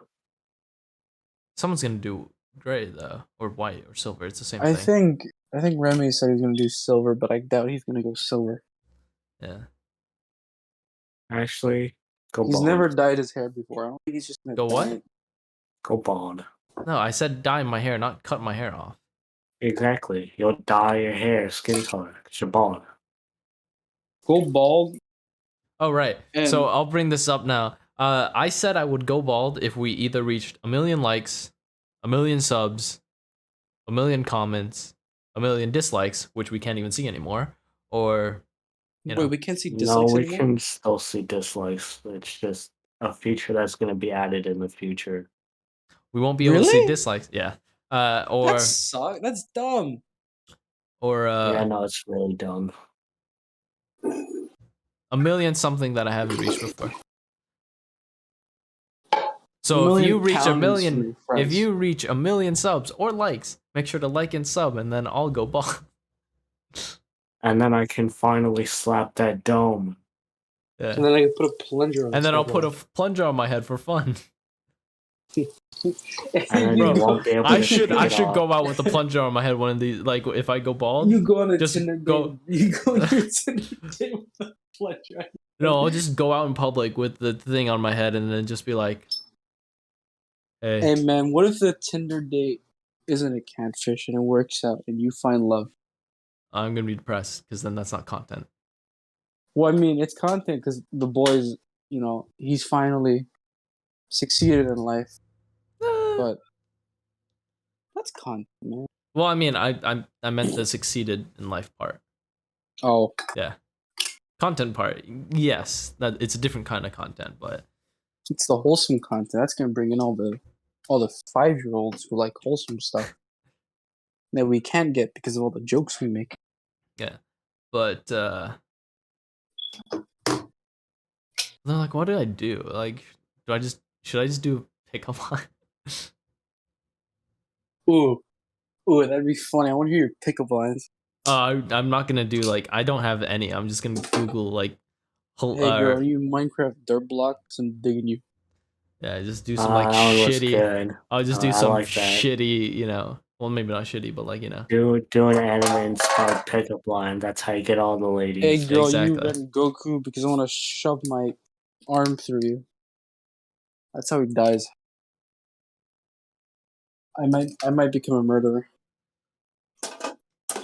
Someone's gonna do gray though, or white or silver. It's the same I thing. think Remy said he's gonna do silver, but I doubt he's gonna go silver. Yeah. Actually, go He's bald. never dyed his hair before. I don't think he's just gonna Go dye what? it. Go bald. No, I said dye my hair, not cut my hair off. Exactly. You'll dye your hair skin color because you're bald. Go bald. Oh right. And So I'll bring this up now. I said I would go bald if we either reached 1,000,000 likes, 1,000,000 subs, 1,000,000 comments, 1,000,000 dislikes, which we can't even see anymore, or you know. wait, we can't see No, dislikes we anymore. can still see dislikes. It's just a feature that's going to be added in the future. We won't be able to see Really? dislikes. Yeah. Or That sucks. That's dumb. Yeah, no, it's really dumb. 1,000,000 something that I haven't reached before. So if 1,000,000 you reach pounds 1,000,000, from your if friends. you reach 1,000,000 subs or likes, make sure to like and sub, and then I'll go bald. And then I can finally slap that dome. Yeah. And then I can put a plunger on. And then I'll put a plunger on my head for fun. And then Bro, you won't be able to I should take it go off. out with a plunger on my head one of these. Like if I go bald, You go on a just Tinder go- date. You go on your Tinder date with a plunger. no, I'll just go out in public with the thing on my head and then just be like, "Hey, Hey man, what if the Tinder date isn't a catfish and it works out and you find love? I'm gonna be depressed because then that's not content." Well, I mean, it's content because the boys, you know, he's finally succeeded in life, but that's content, man. Well, I mean, I meant the succeeded in life part. Oh, Yeah, content part. Yes, that it's a different kind of content, but it's the wholesome content. That's gonna bring in all the 5-year-olds who like wholesome stuff that we can't get because of all the jokes we make. but they're like, what did I do? Like, should I just do pickup line? Ooh, that'd be funny. I want to hear your pickup lines. I'm not gonna do like I don't have any. I'm just gonna Google like, Hey girl, you Minecraft dirt blocks and digging you. yeah, just do some like That was shitty. good. I'll just do I some like that. shitty, you know. Well, maybe not shitty, but like, you know. Do an anime-inspired pickup line. That's how you get all the ladies. Hey girl, you Exactly. got Goku because I want to shove my arm through you. That's how he dies. I might become a murderer.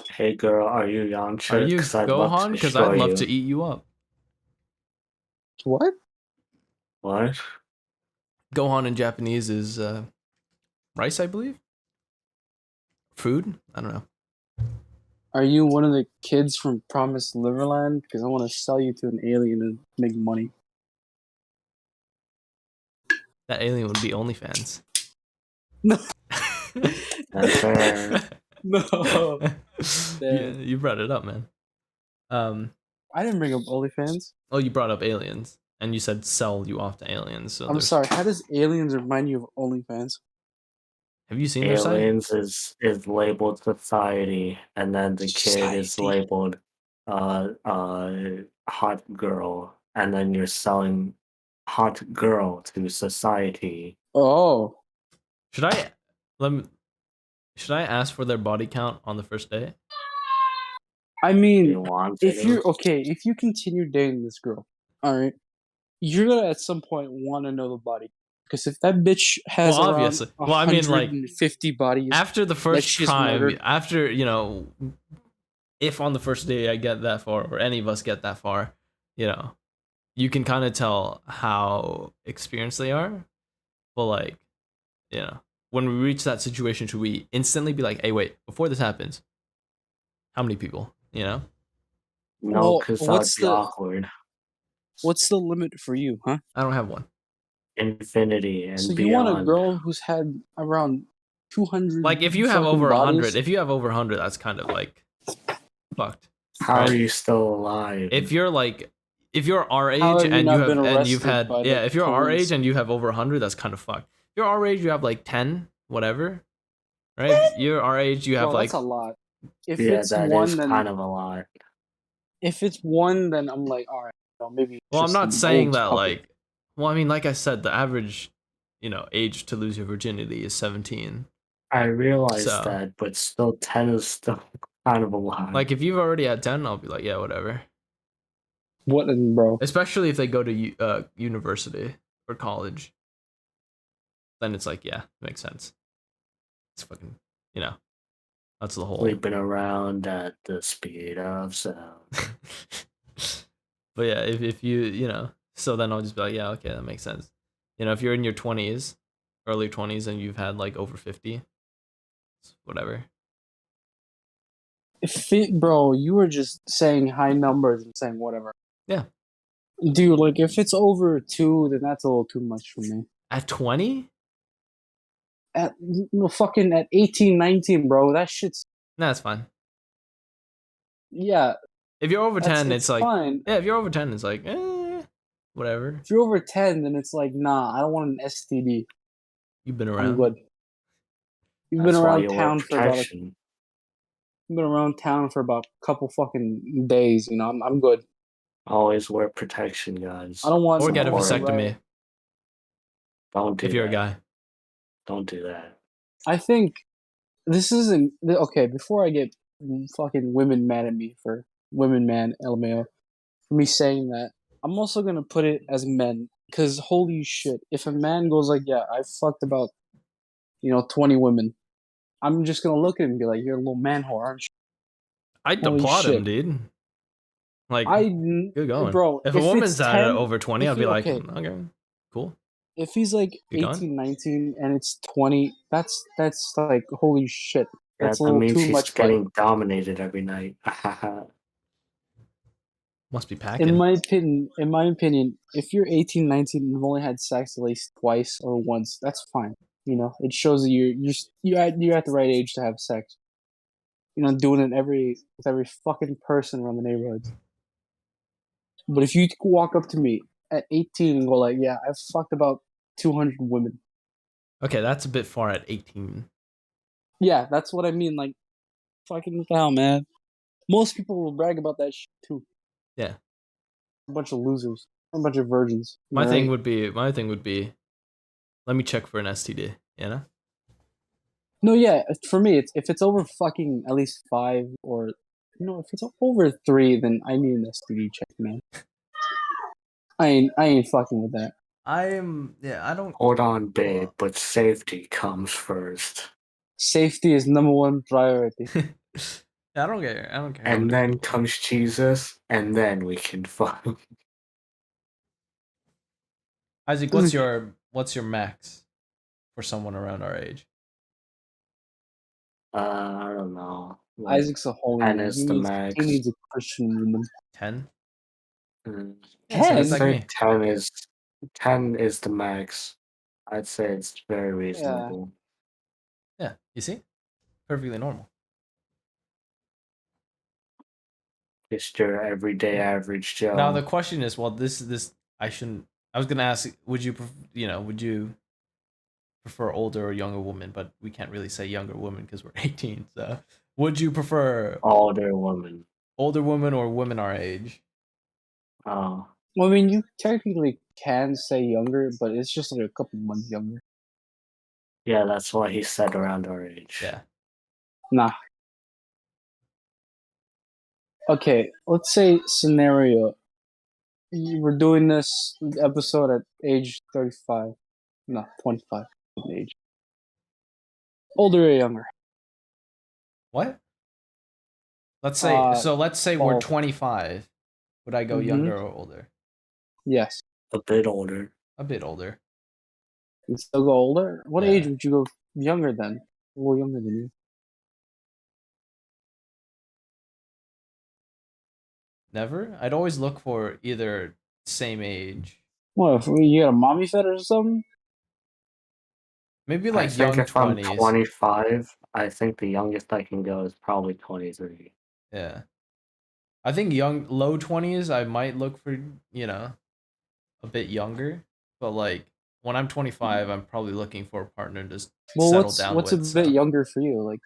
Hey girl, are you Yamcha? Are you 'Cause I'd love to Gohan? Because destroy I'd love you. to eat you up. What? What? Gohan in Japanese is rice, I believe. Food? I don't know. Are you one of the kids from Promised Liverland? Because I want to sell you to an alien and make money. That alien would be OnlyFans. No. That's fair. No. You brought it up, man. I didn't bring up OnlyFans. Oh, you brought up aliens, and you said sell you off to aliens. So I'm sorry. How does aliens remind you of OnlyFans? Have you seen their site? Aliens is labeled society, and then the kid is Society. labeled hot girl, and then you're selling hot girl to society. Oh. Should I ask for their body count on the first day? I Do you mean, want if to? if you continue dating this girl, all right, you're gonna at some point want to know the body. Because if that bitch has Well, around obviously. Well, I mean, like, 150 bodies, after the first she's time, murdered. after, you know, if on the first day I get that far, or any of us get that far, you know, you can kind of tell how experienced they are. But like, you know, when we reach that situation, should we instantly be like, hey, wait, before this happens, how many people? You know, No, Well, because that would be awkward. what's the limit for you, huh? I don't have one. Infinity and So you want a beyond. girl who's had around 200 Like if you have fucking over 100, bodies? if you have over 100, that's kind of like fucked. How right? are you still alive? If you're like, if you're our How age have you and not you have been and you've arrested had by yeah, the if you're our police? age and you have over 100, that's kind of fucked. If you're our age, you have like 10, whatever, right? If you're our age, you have Bro, like that's a lot. If yeah, it's that one, is then kind of a lot. if it's one, then I'm like, all right, maybe. It's well, I'm just not an saying old that couple. like, well, I mean, like I said, the average, age to lose your virginity is 17. I realize So, that, but still, 10 is still kind of a lot. like, if you've already had 10, I'll be like, yeah, whatever. What, bro? Especially if they go to university or college, then it's like, yeah, makes sense. It's fucking, that's the whole. Sleeping around at the speed of sound. But yeah, if you, so then I'll just be like, yeah, okay, that makes sense. If you're in your 20s, early 20s, and you've had like over 50, whatever. Bro, you were just saying high numbers and saying whatever. Yeah. Dude, like if it's over 2, then that's a little too much for me. At 20? Fucking at 18, 19, bro, that shit's Nah, that's fine. yeah. If you're over 10, it's like fine. Yeah, if you're over 10, it's like whatever. If you're over 10, then it's like, nah, I don't want an STD. You've been around. I'm good. You've That's been why around you wear town for about protection. you've been around town for about a couple fucking days, I'm good. Always wear protection, guys. I don't want Or get a Or- vasectomy Don't do if you're that. a guy. Don't do that. I think this isn't okay. Before I get fucking women mad at me for women man LMAO for me saying that, I'm also gonna put it as men because holy shit, if a man goes like, yeah, I fucked about 20 women, I'm just gonna look at him and be like, you're a little man whore, aren't you? I'd Holy applaud him, shit. dude. Like, good going. Bro, If a if woman's it's at 10, over 20, if I'd be you- like, okay. okay, cool. If he's like Good going. 18, 19, and it's 20, that's like holy shit. That's a that little means too he's much. getting dominated every night. Must be packing. In my opinion, if you're 18, 19 and you've only had sex at least twice or once, that's fine. It shows that you're at the right age to have sex. Doing it with every fucking person around the neighborhood. But if you walk up to me at 18 and go like, yeah, I've fucked about 200 women. Okay, that's a bit far at 18. Yeah, that's what I mean. Like, fucking what the hell, man. Most people will brag about that shit too. Yeah. A bunch of losers. A bunch of virgins. My thing would be, let me check for an STD, No, yeah, for me, if it's over fucking at least 5 or, if it's over 3, then I need an STD check, man. I ain't fucking with that. I don't. Hold on, babe, but safety comes first. Safety is number one priority. I don't care. And then comes Jesus, and then we can fuck. Isaac, what's your max for someone around our age? I don't know. Like, Isaac's a holy 10 man. is the max. He needs a Christian woman. 10? Mm. Yeah, so that's I'd like say me. 10 is the max. I'd say it's very reasonable. Yeah, you see? Perfectly normal. Just your everyday average Joe. Now the question is, well, this I shouldn't. I was gonna ask, would you prefer older or younger women? But we can't really say younger women because we're 18. So, would you prefer older woman? Older women or women our age? Oh. Well, I mean, you technically can say younger, but it's just like a couple months younger. Yeah, that's why he said around our age. Yeah. Nah. Okay, let's say scenario. We're doing this episode at age 35. No, 25 age. Older or younger? What? Let's say we're Paul. 25. Would I go Mhm. younger or older? Yes. A bit older. A bit older. You still go older? What Yeah. age would you go younger then? A little younger than you. Never? I'd always look for either same age. What, if you got a mommy fetish or something? Maybe I like think young if I'm 20s. 25, I think the youngest I can go is probably 23. Yeah. I think low 20s I might look for, a bit younger, but like when I'm 25, I'm probably looking for a partner to Well, settle down what's a with. bit So younger for you? Like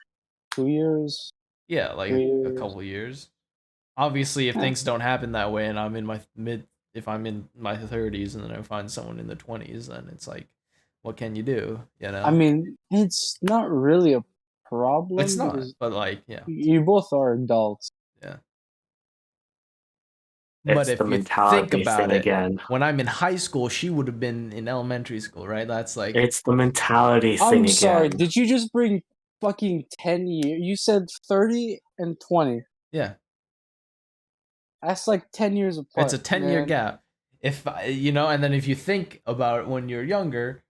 2 years? yeah, like 3 a years? couple years. Obviously, if Yeah. things don't happen that way, and I'm in my if I'm in my 30s, and then I find someone in the 20s, then it's like, what can you do? I mean, it's not really a problem It's not, because but like, yeah, you both are adults. yeah. But It's the if you think mentality about thing it, again. when I'm in high school, she would have been in elementary school, right? That's like, It's the mentality I'm thing sorry, again. did you just bring fucking 10 years? You said 30 and 20. yeah, That's like 10 years apart. it's a 10-year man. gap. If and then if you think about it when you're younger,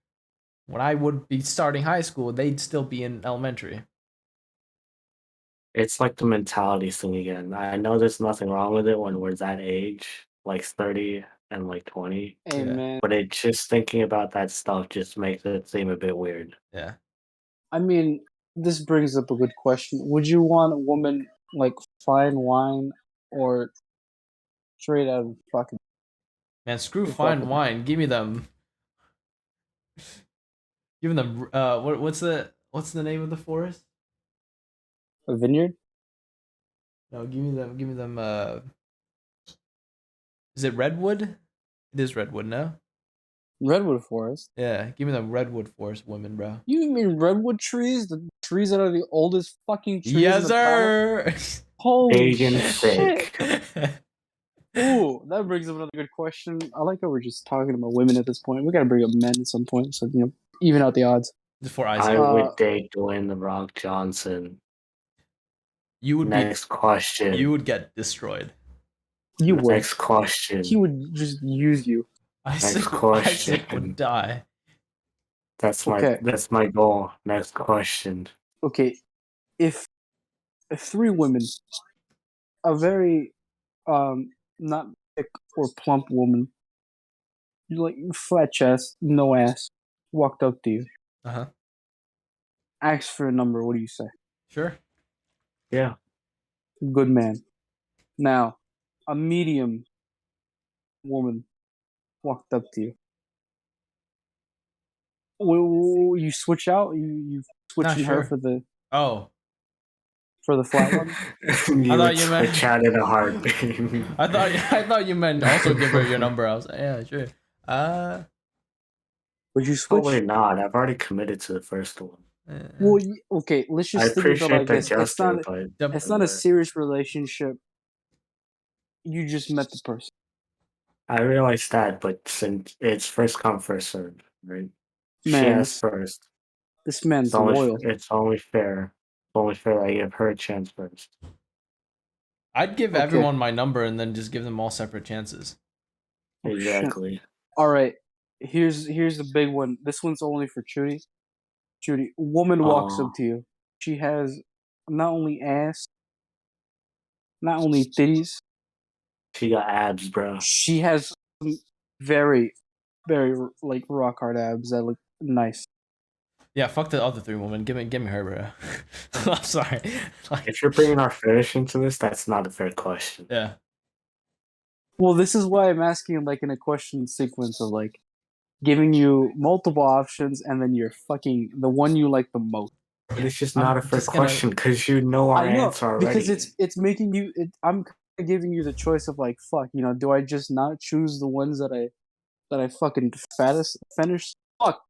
when I would be starting high school, they'd still be in elementary. It's like the mentality thing again. I know there's nothing wrong with it when we're that age, like 30 and like 20. Hey, Yeah. man. But it just thinking about that stuff just makes it seem a bit weird. Yeah. I mean, this brings up a good question. Would you want a woman like fine wine or straight out of fucking Man, screw the fine fucking wine. Give me them. Give me them. What's the name of the forest? a vineyard? No, give me them. Give me them. Is it redwood? It is redwood, no? Redwood forest. Yeah, give me them redwood forest women, bro. You mean redwood trees? The trees that are the oldest fucking trees Yes, on the planet? sir. Holy Big and shit! thick. Ooh, that brings up another good question. I like how we're just talking about women at this point. We gotta bring up men at some point, so even out the odds. Just for I Isaac, would date Dwayne the Rock Johnson. you would Next question. you would get destroyed. You would. Next question. He would just use you. Isaac question. would die. That's Okay. my goal. Next question. Okay, if 3 women, a very not thick or plump woman, like flat chest, no ass, walked up to you, Uh-huh. asked for a number, what do you say? Sure. Yeah. Good man. Now, a medium woman walked up to you. You switch out. You switching her sure. for the Oh, flat one. You thought would you meant- switch out in a heartbeat. I thought you meant also give her your number. I was like, yeah, sure. Would you switch? Probably not. I've already committed to the first one. Well, okay. Let's I just think of it appreciate like the this. gesture, but It's not a serious relationship. You just met the person. I realize that, but since it's first come, first served, right? She Man, asked first. this man's loyal. It's only fair. It's only fair I give her a chance first. I'd give Okay. everyone my number and then just give them all separate chances. Oh, shit. Exactly. All right. Here's the big one. This one's only for Judy. Judy, a woman walks up to you. She has not only ass, not only titties. She got abs, bro. She has some very, very like rock hard abs that look nice. Yeah, fuck the other 3 women. Give me her, bro. I'm sorry. Like, If you're bringing our fetish into this, that's not a fair question. yeah. Well, this is why I'm asking like in a question sequence of like giving you multiple options and then you're fucking the one you like the most. But it's just I'm not a fair just gonna- question because you know our I know answer already. because it's making you. I'm giving you the choice of like fuck. Do I just not choose the ones that I fucking fetish? Fuck.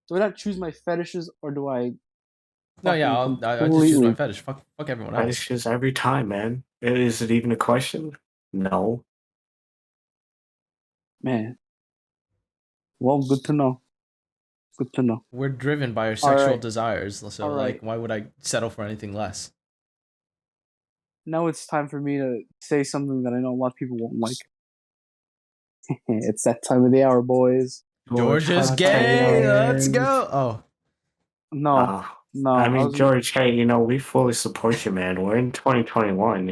Do I not choose my fetishes or do I? No, yeah, fucking I'll just choose my completely- fetish. Fuck everyone else. Fetishes every time, man. Is it even a question? No. Man. Well, good to know. Good to know. We're driven by our sexual right. desires, so All like, right. why would I settle for anything less? Now it's time for me to say something that I know a lot of people won't like. It's that time of the hour, boys. George is Hot gay. Let's takes. go. Oh, No, Uh, no. I I mean, was, George, hey, we fully support you, man. We're in 2021,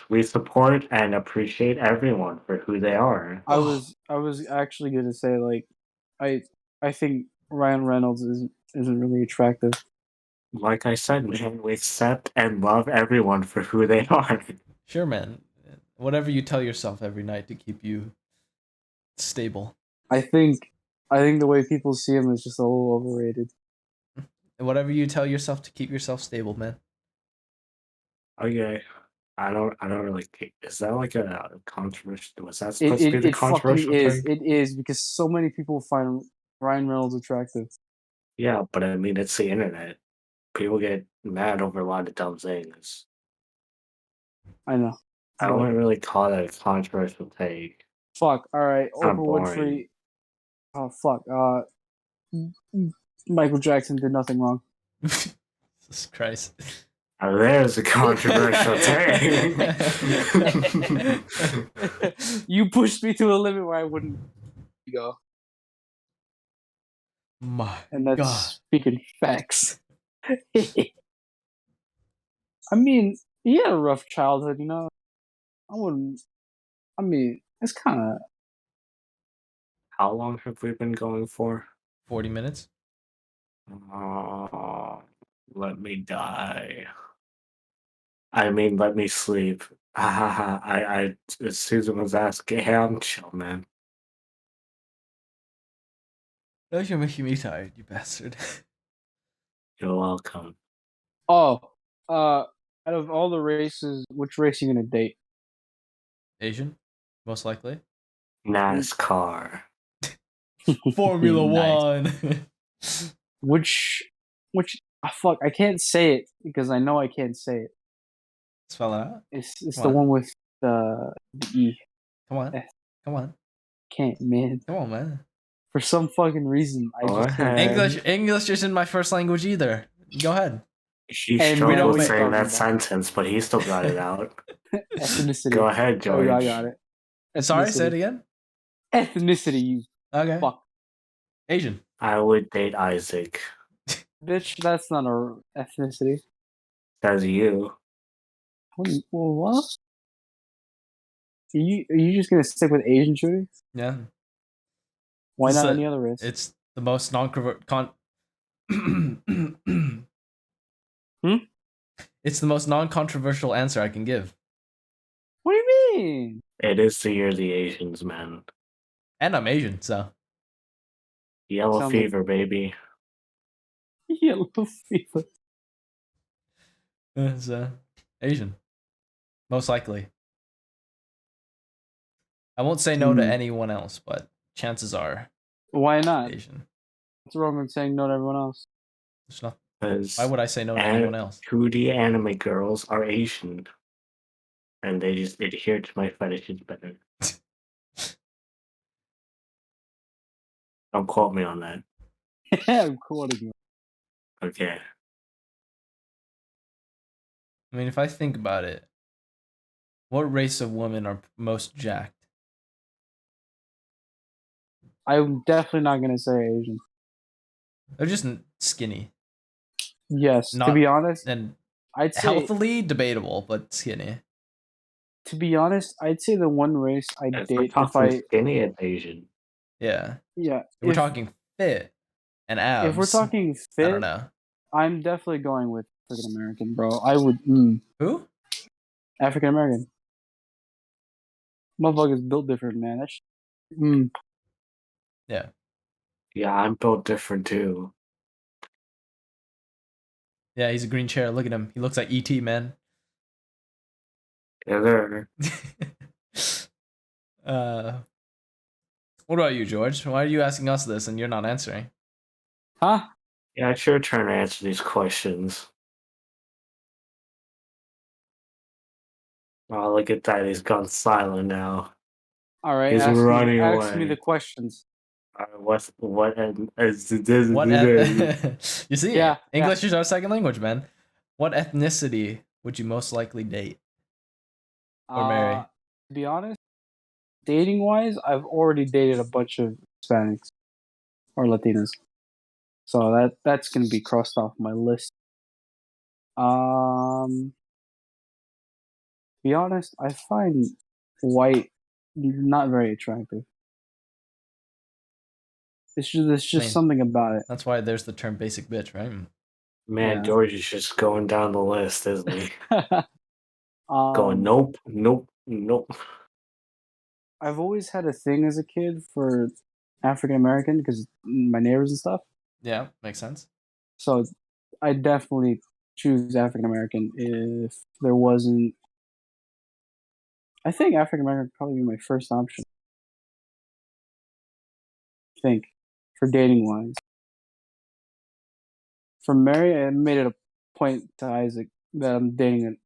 we support and appreciate everyone for who they are. I was actually gonna say like, I, I think Ryan Reynolds isn't really attractive. Like I said, man, we accept and love everyone for who they are. sure, man. Whatever you tell yourself every night to keep you stable. I think the way people see him is just a little overrated. And whatever you tell yourself to keep yourself stable, man. Okay. I don't really think, is that like a controversial, was that It supposed to be it, the it fucking controversial is. thing? It is because so many people find Ryan Reynolds attractive. Yeah, but I mean, it's the internet. People get mad over a lot of dumb things. I know. I But wouldn't really call that a controversial take. fuck. All right, Kind of Oprah boring. Winfrey. Oh fuck. Michael Jackson did nothing wrong. Jesus Christ. Now there's a controversial take. You pushed me to a limit where I wouldn't go, My and that's God. speaking facts. I mean, he had a rough childhood, you know. I wouldn't. I mean, it's kind of. How long have we been going for? 40 minutes. Oh, let me die. I mean, let me sleep. As Susan was asking, hey, I'm chill, man. Those are making me tired, you bastard. You're welcome. Oh, out of all the races, which race are you gonna date? Asian, most likely. NASCAR. Formula Nice. One. Which, fuck, I can't say it because I know I can't say it. Spell it out. It's Come the on. one with the E. Come on. Eh. Come on. Can't, man. Come on, man. For some fucking reason, I Go just can't. ahead. English isn't my first language either. Go ahead. He And we know struggled what you're saying talking that about. sentence, but he still got it out. Ethnicity. Go ahead, Oh, George. I got it. Sorry, say it again. Ethnicity, you Okay. fuck. Asian. I would date Isaac. Bitch, that's not a ethnicity. That's you. What? Are you just gonna stick with Asian shooters? Yeah. Why It's not a- any other race? It's the most It's the most non-controversial answer I can give. What do you mean? It is the year of the Asians, man. And I'm Asian, so Yellow Sounds like- fever, baby. Yellow fever. it's Asian. Most likely. I won't say no to anyone else, but chances are Why not? Asian. What's wrong with saying no to everyone else? There's not. Because Why would I say no to anyone else? 2D anime girls are Asian. And they just adhere to my fetishes better. Don't quote me on that. I'm quoting you. Okay. I mean, if I think about it, what race of women are most jacked? I'm definitely not gonna say Asian. They're just skinny. Yes, to Not- be honest, And I'd say healthily debatable, but skinny. to be honest, I'd say the one race I'd If we're date if talking I skinny, it's Asian. Yeah. yeah. If we're if, talking fit and abs. if we're talking I don't fit, know. I'm definitely going with African American, bro. I would Who? African American. Motherfuckers built different, man. That's Yeah. Yeah, I'm built different too. Yeah, he's a green chair. Look at him. He looks like E.T., man. Yeah, there. What about you, George? Why are you asking us this and you're not answering? huh? Yeah, it's your turn to answer these questions. Oh, look at that. He's gone silent now. All right, He's ask running me, ask away. me the questions. What What you see? Yeah, English is our second language, man. What ethnicity would you most likely date? Or marry? To be honest, dating wise, I've already dated a bunch of Hispanics or Latinas, so that's gonna be crossed off my list. To be honest, I find white not very attractive. There's just mean, something about it. That's why there's the term basic bitch, right? Man, Yeah. George is just going down the list, isn't he? Going, um, nope, nope, nope. I've always had a thing as a kid for African American because my neighbors and stuff. Yeah, makes sense. So I definitely choose African American if there wasn't. I think African American would probably be my first option. I think for dating wise. For Mary, I made it a point to Isaac that I'm dating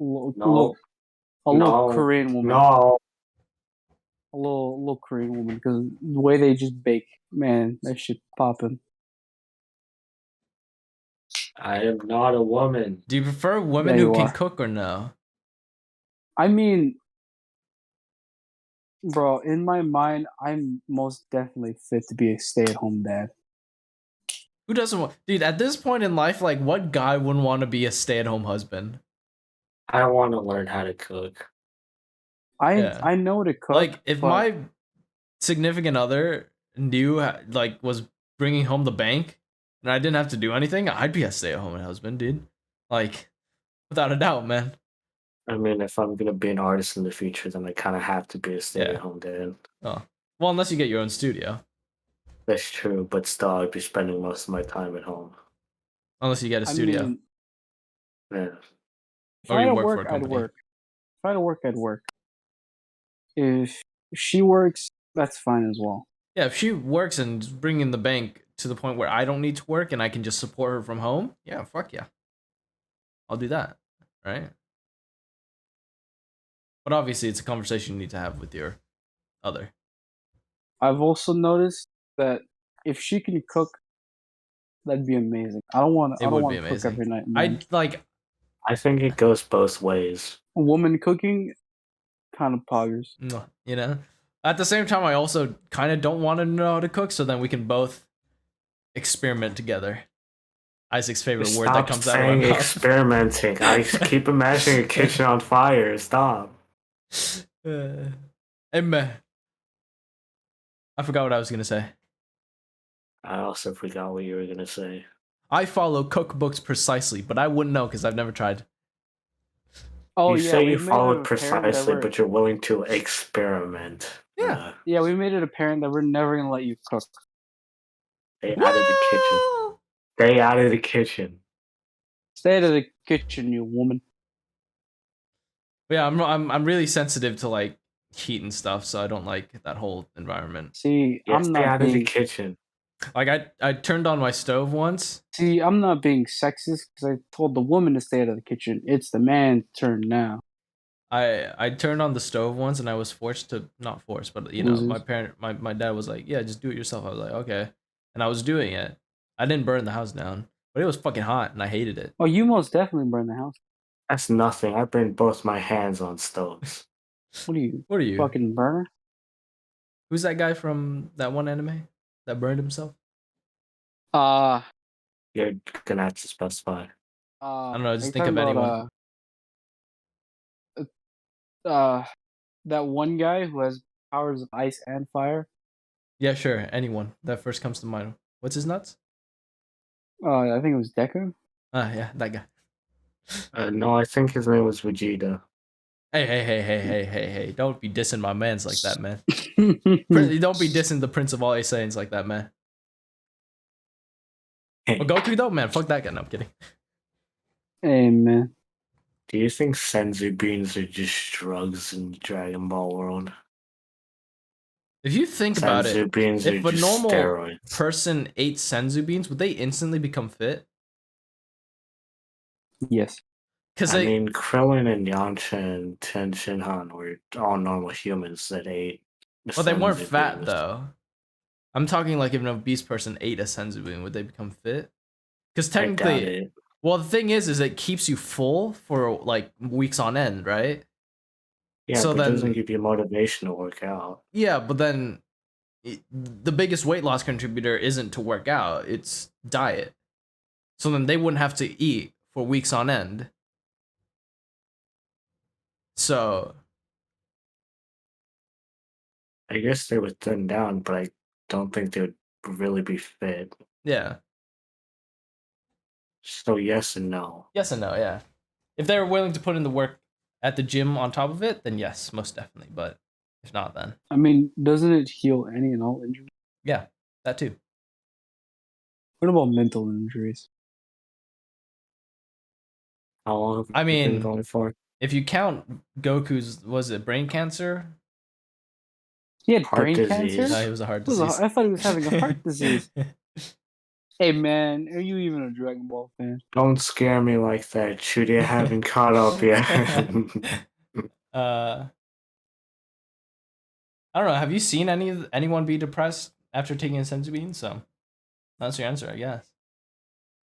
No, a little no, Korean woman. no. A little Korean woman because the way they just bake, man, that shit popping. I am not a woman. Do you prefer women Yeah, who you can are. cook or no? I mean, bro, in my mind, I'm most definitely fit to be a stay-at-home dad. Who doesn't want, dude, at this point in life, like, what guy wouldn't want to be a stay-at-home husband? I want to learn how to cook. Yeah. I know to cook, Like, if but my significant other knew, like, was bringing home the bank and I didn't have to do anything, I'd be a stay-at-home husband, dude. Like, without a doubt, man. I mean, if I'm gonna be an artist in the future, then I kind of have to be a Yeah. stay-at-home dad. Oh. Well, unless you get your own studio. That's true, but still, I'd be spending most of my time at home. Unless you get a I studio. mean, Yeah. if Or I you had to work for a work, I'd company. work. If I had to work, I'd work. If she works, that's fine as well. Yeah, if she works and is bringing the bank to the point where I don't need to work and I can just support her from home, yeah, fuck yeah. I'll do that, right? But obviously, it's a conversation you need to have with your other. I've also noticed that if she can cook, that'd be amazing. I don't want It would be to cook amazing. every night, man. I think it goes both ways. A woman cooking kind of poggers. You know. At the same time, I also kind of don't want to know how to cook, so then we can both experiment together. Isaac's favorite word that Stop comes out of my saying mouth. experimenting. I keep imagining a kitchen on fire. Stop. Hey man, I forgot what I was gonna say. I also forgot what you were gonna say. I follow cookbooks precisely, but I wouldn't know because I've never tried. Oh You yeah, say we you made follow it it apparent that precisely, we're but you're willing to experiment. Yeah. yeah, we made it apparent that we're never gonna let you cook. Stay out of the kitchen. Well, Stay out of the kitchen. Stay out of the kitchen, you woman. yeah, I'm really sensitive to like heat and stuff, so I don't like that whole environment. See, Yeah, stay out of the kitchen. Like I turned on my stove once. See, I'm not being sexist because I told the woman to stay out of the kitchen. It's the man's turn now. I turned on the stove once and I was forced to, not forced, but you know, Losers. my dad was like, yeah, just do it yourself. I was like, okay. And I was doing it. I didn't burn the house down, but it was fucking hot and I hated it. Oh, you most definitely burned the house. That's nothing. I burned both my hands on stoves. What are you, What are you? fucking burner? Who's that guy from that one anime that burned himself? You're gonna have to specify. I don't know, Are just you think of talking anyone. about that one guy who has powers of ice and fire? Yeah, sure, anyone. That first comes to mind. What's his nuts? I think it was Deku. Yeah, that guy. No, I think his name was Vegeta. Hey. Don't be dissing my mans like that, man. Don't be dissing the Prince of all Saiyans like that, man. Well, Goku though, man, fuck that guy. No, I'm kidding. Hey man, Do you think senzu beans are just drugs in Dragon Ball world? If you think about Senzu it, beans are if a just normal steroids. person ate senzu beans, would they instantly become fit? yes. Because I mean, Krillin and Yamcha and Ten Shinhan were all normal humans that ate. well, they weren't senzu fat beans. though. I'm talking like if an obese person ate a senzu bean, would they become fit? Because I doubt technically, it. well, the thing is it keeps you full for like weeks on end, right? Yeah, So but then- it doesn't give you motivation to work out. Yeah, but then the biggest weight loss contributor isn't to work out, it's diet. So then they wouldn't have to eat for weeks on end. So I guess they would thin down, but I don't think they would really be fit. yeah. So yes and no. Yes and no, yeah. If they're willing to put in the work at the gym on top of it, then yes, most definitely. But if not, then I mean, doesn't it heal any and all injuries? yeah, that too. What about mental injuries? How long have I you been mean, going for? If you count Goku's, was it brain cancer? He had Heart brain disease. cancer? No, it was a heart It was a- disease. I thought he was having a heart disease. Hey man, are you even a Dragon Ball fan? Don't scare me like that, Shooty. I haven't caught up yet. I don't know. Have you seen anyone be depressed after taking a senzu bean? So that's your answer, I guess.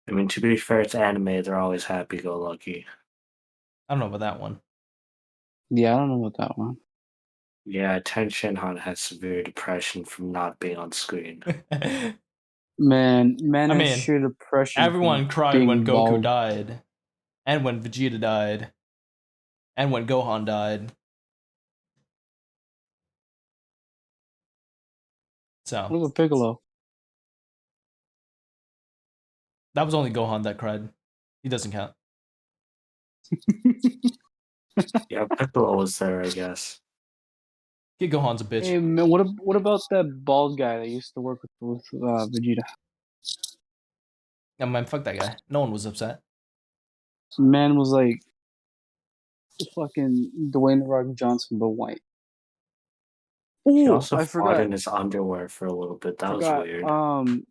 I mean, to be fair, it's anime. They're always happy-go-lucky. I don't know about that one. Yeah, I don't know about that one. Yeah, Ten Shinhan has severe depression from not being on screen. Man I has mean, sheer depression. Everyone from cried being when Goku bald. died, and when Vegeta died, and when Gohan died. So What about Piccolo? that was only Gohan that cried. He doesn't count. Yeah, Piccolo was there, I guess. Kid Gohan's a bitch. Hey man, what about that bald guy that used to work with Vegeta? Yeah, man, fuck that guy. No one was upset. Man was like fucking Dwayne The Rock Johnson, but white. He Ooh, also I fought forgot. in his underwear for a little bit. That was weird.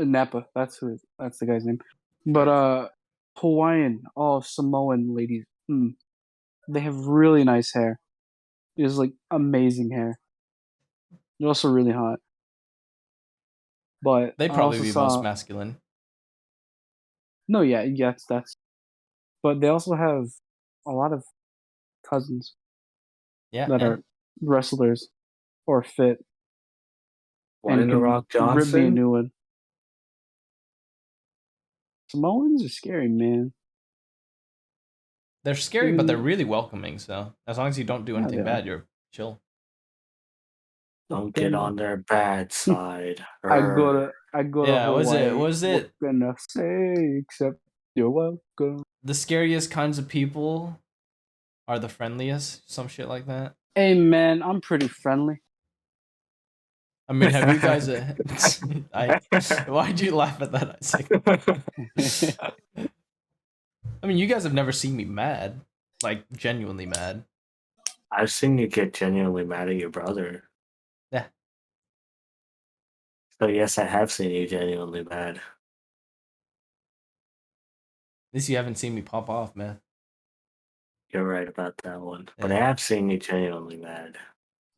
Nappa. That's the guy's name. But Hawaiian, Samoan ladies. They have really nice hair. It's like amazing hair. They're also really hot. But They'd I probably also be saw, most masculine. No, yeah, that's. But they also have a lot of cousins Yeah, that and are wrestlers or fit. One in the can Rock rip me a Johnson? new one. Samoans are scary, man. they're scary, but they're really welcoming. So as long as you don't do anything bad, you're chill. Don't get on their bad side. I go to Yeah, Hawaii. was it What can I say except you're welcome? the scariest kinds of people are the friendliest? Some shit like that. Hey man, I'm pretty friendly. I mean, have you guys? Why'd you laugh at that, Isaac? I mean, you guys have never seen me mad, like genuinely mad. I've seen you get genuinely mad at your brother. Yeah. So yes, I have seen you genuinely mad. At least you haven't seen me pop off, man. You're right about that one. But I Yeah. have seen you genuinely mad.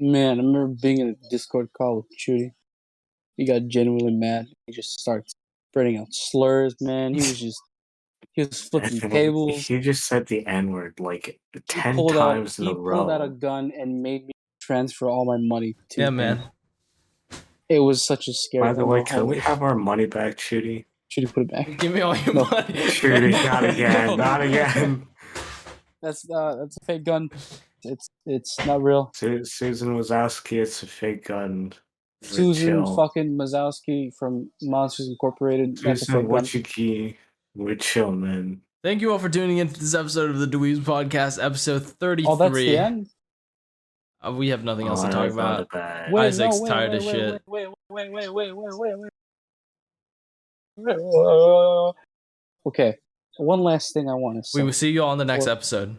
Man, I remember being in a Discord call with Chudy. He got genuinely mad. He just starts spreading out slurs, man. He was flipping tables. He just said the N-word like 10 He times in a pulled out a row. gun and made me transfer all my money to Yeah, him. man. It was such a scary By the way, Oklahoma. can we have our money back, Shooty? Chudy, put it back. Give me all your No. money. Shooty, not again, No. not again. That's a fake gun. It's not real. Susan Wazowski, it's a fake gun. Susan Chill. fucking Mazowski from Monsters Incorporated. That's a Susan, fake gun. what you key? We're chill, man. Thank you all for tuning into this episode of the DaWeebs podcast, episode 33. Oh, that's the end? We have nothing else to I talk thought about. bad. Isaac's tired of shit. Wait. Okay, one last thing I want to say. We will see you all in the next episode.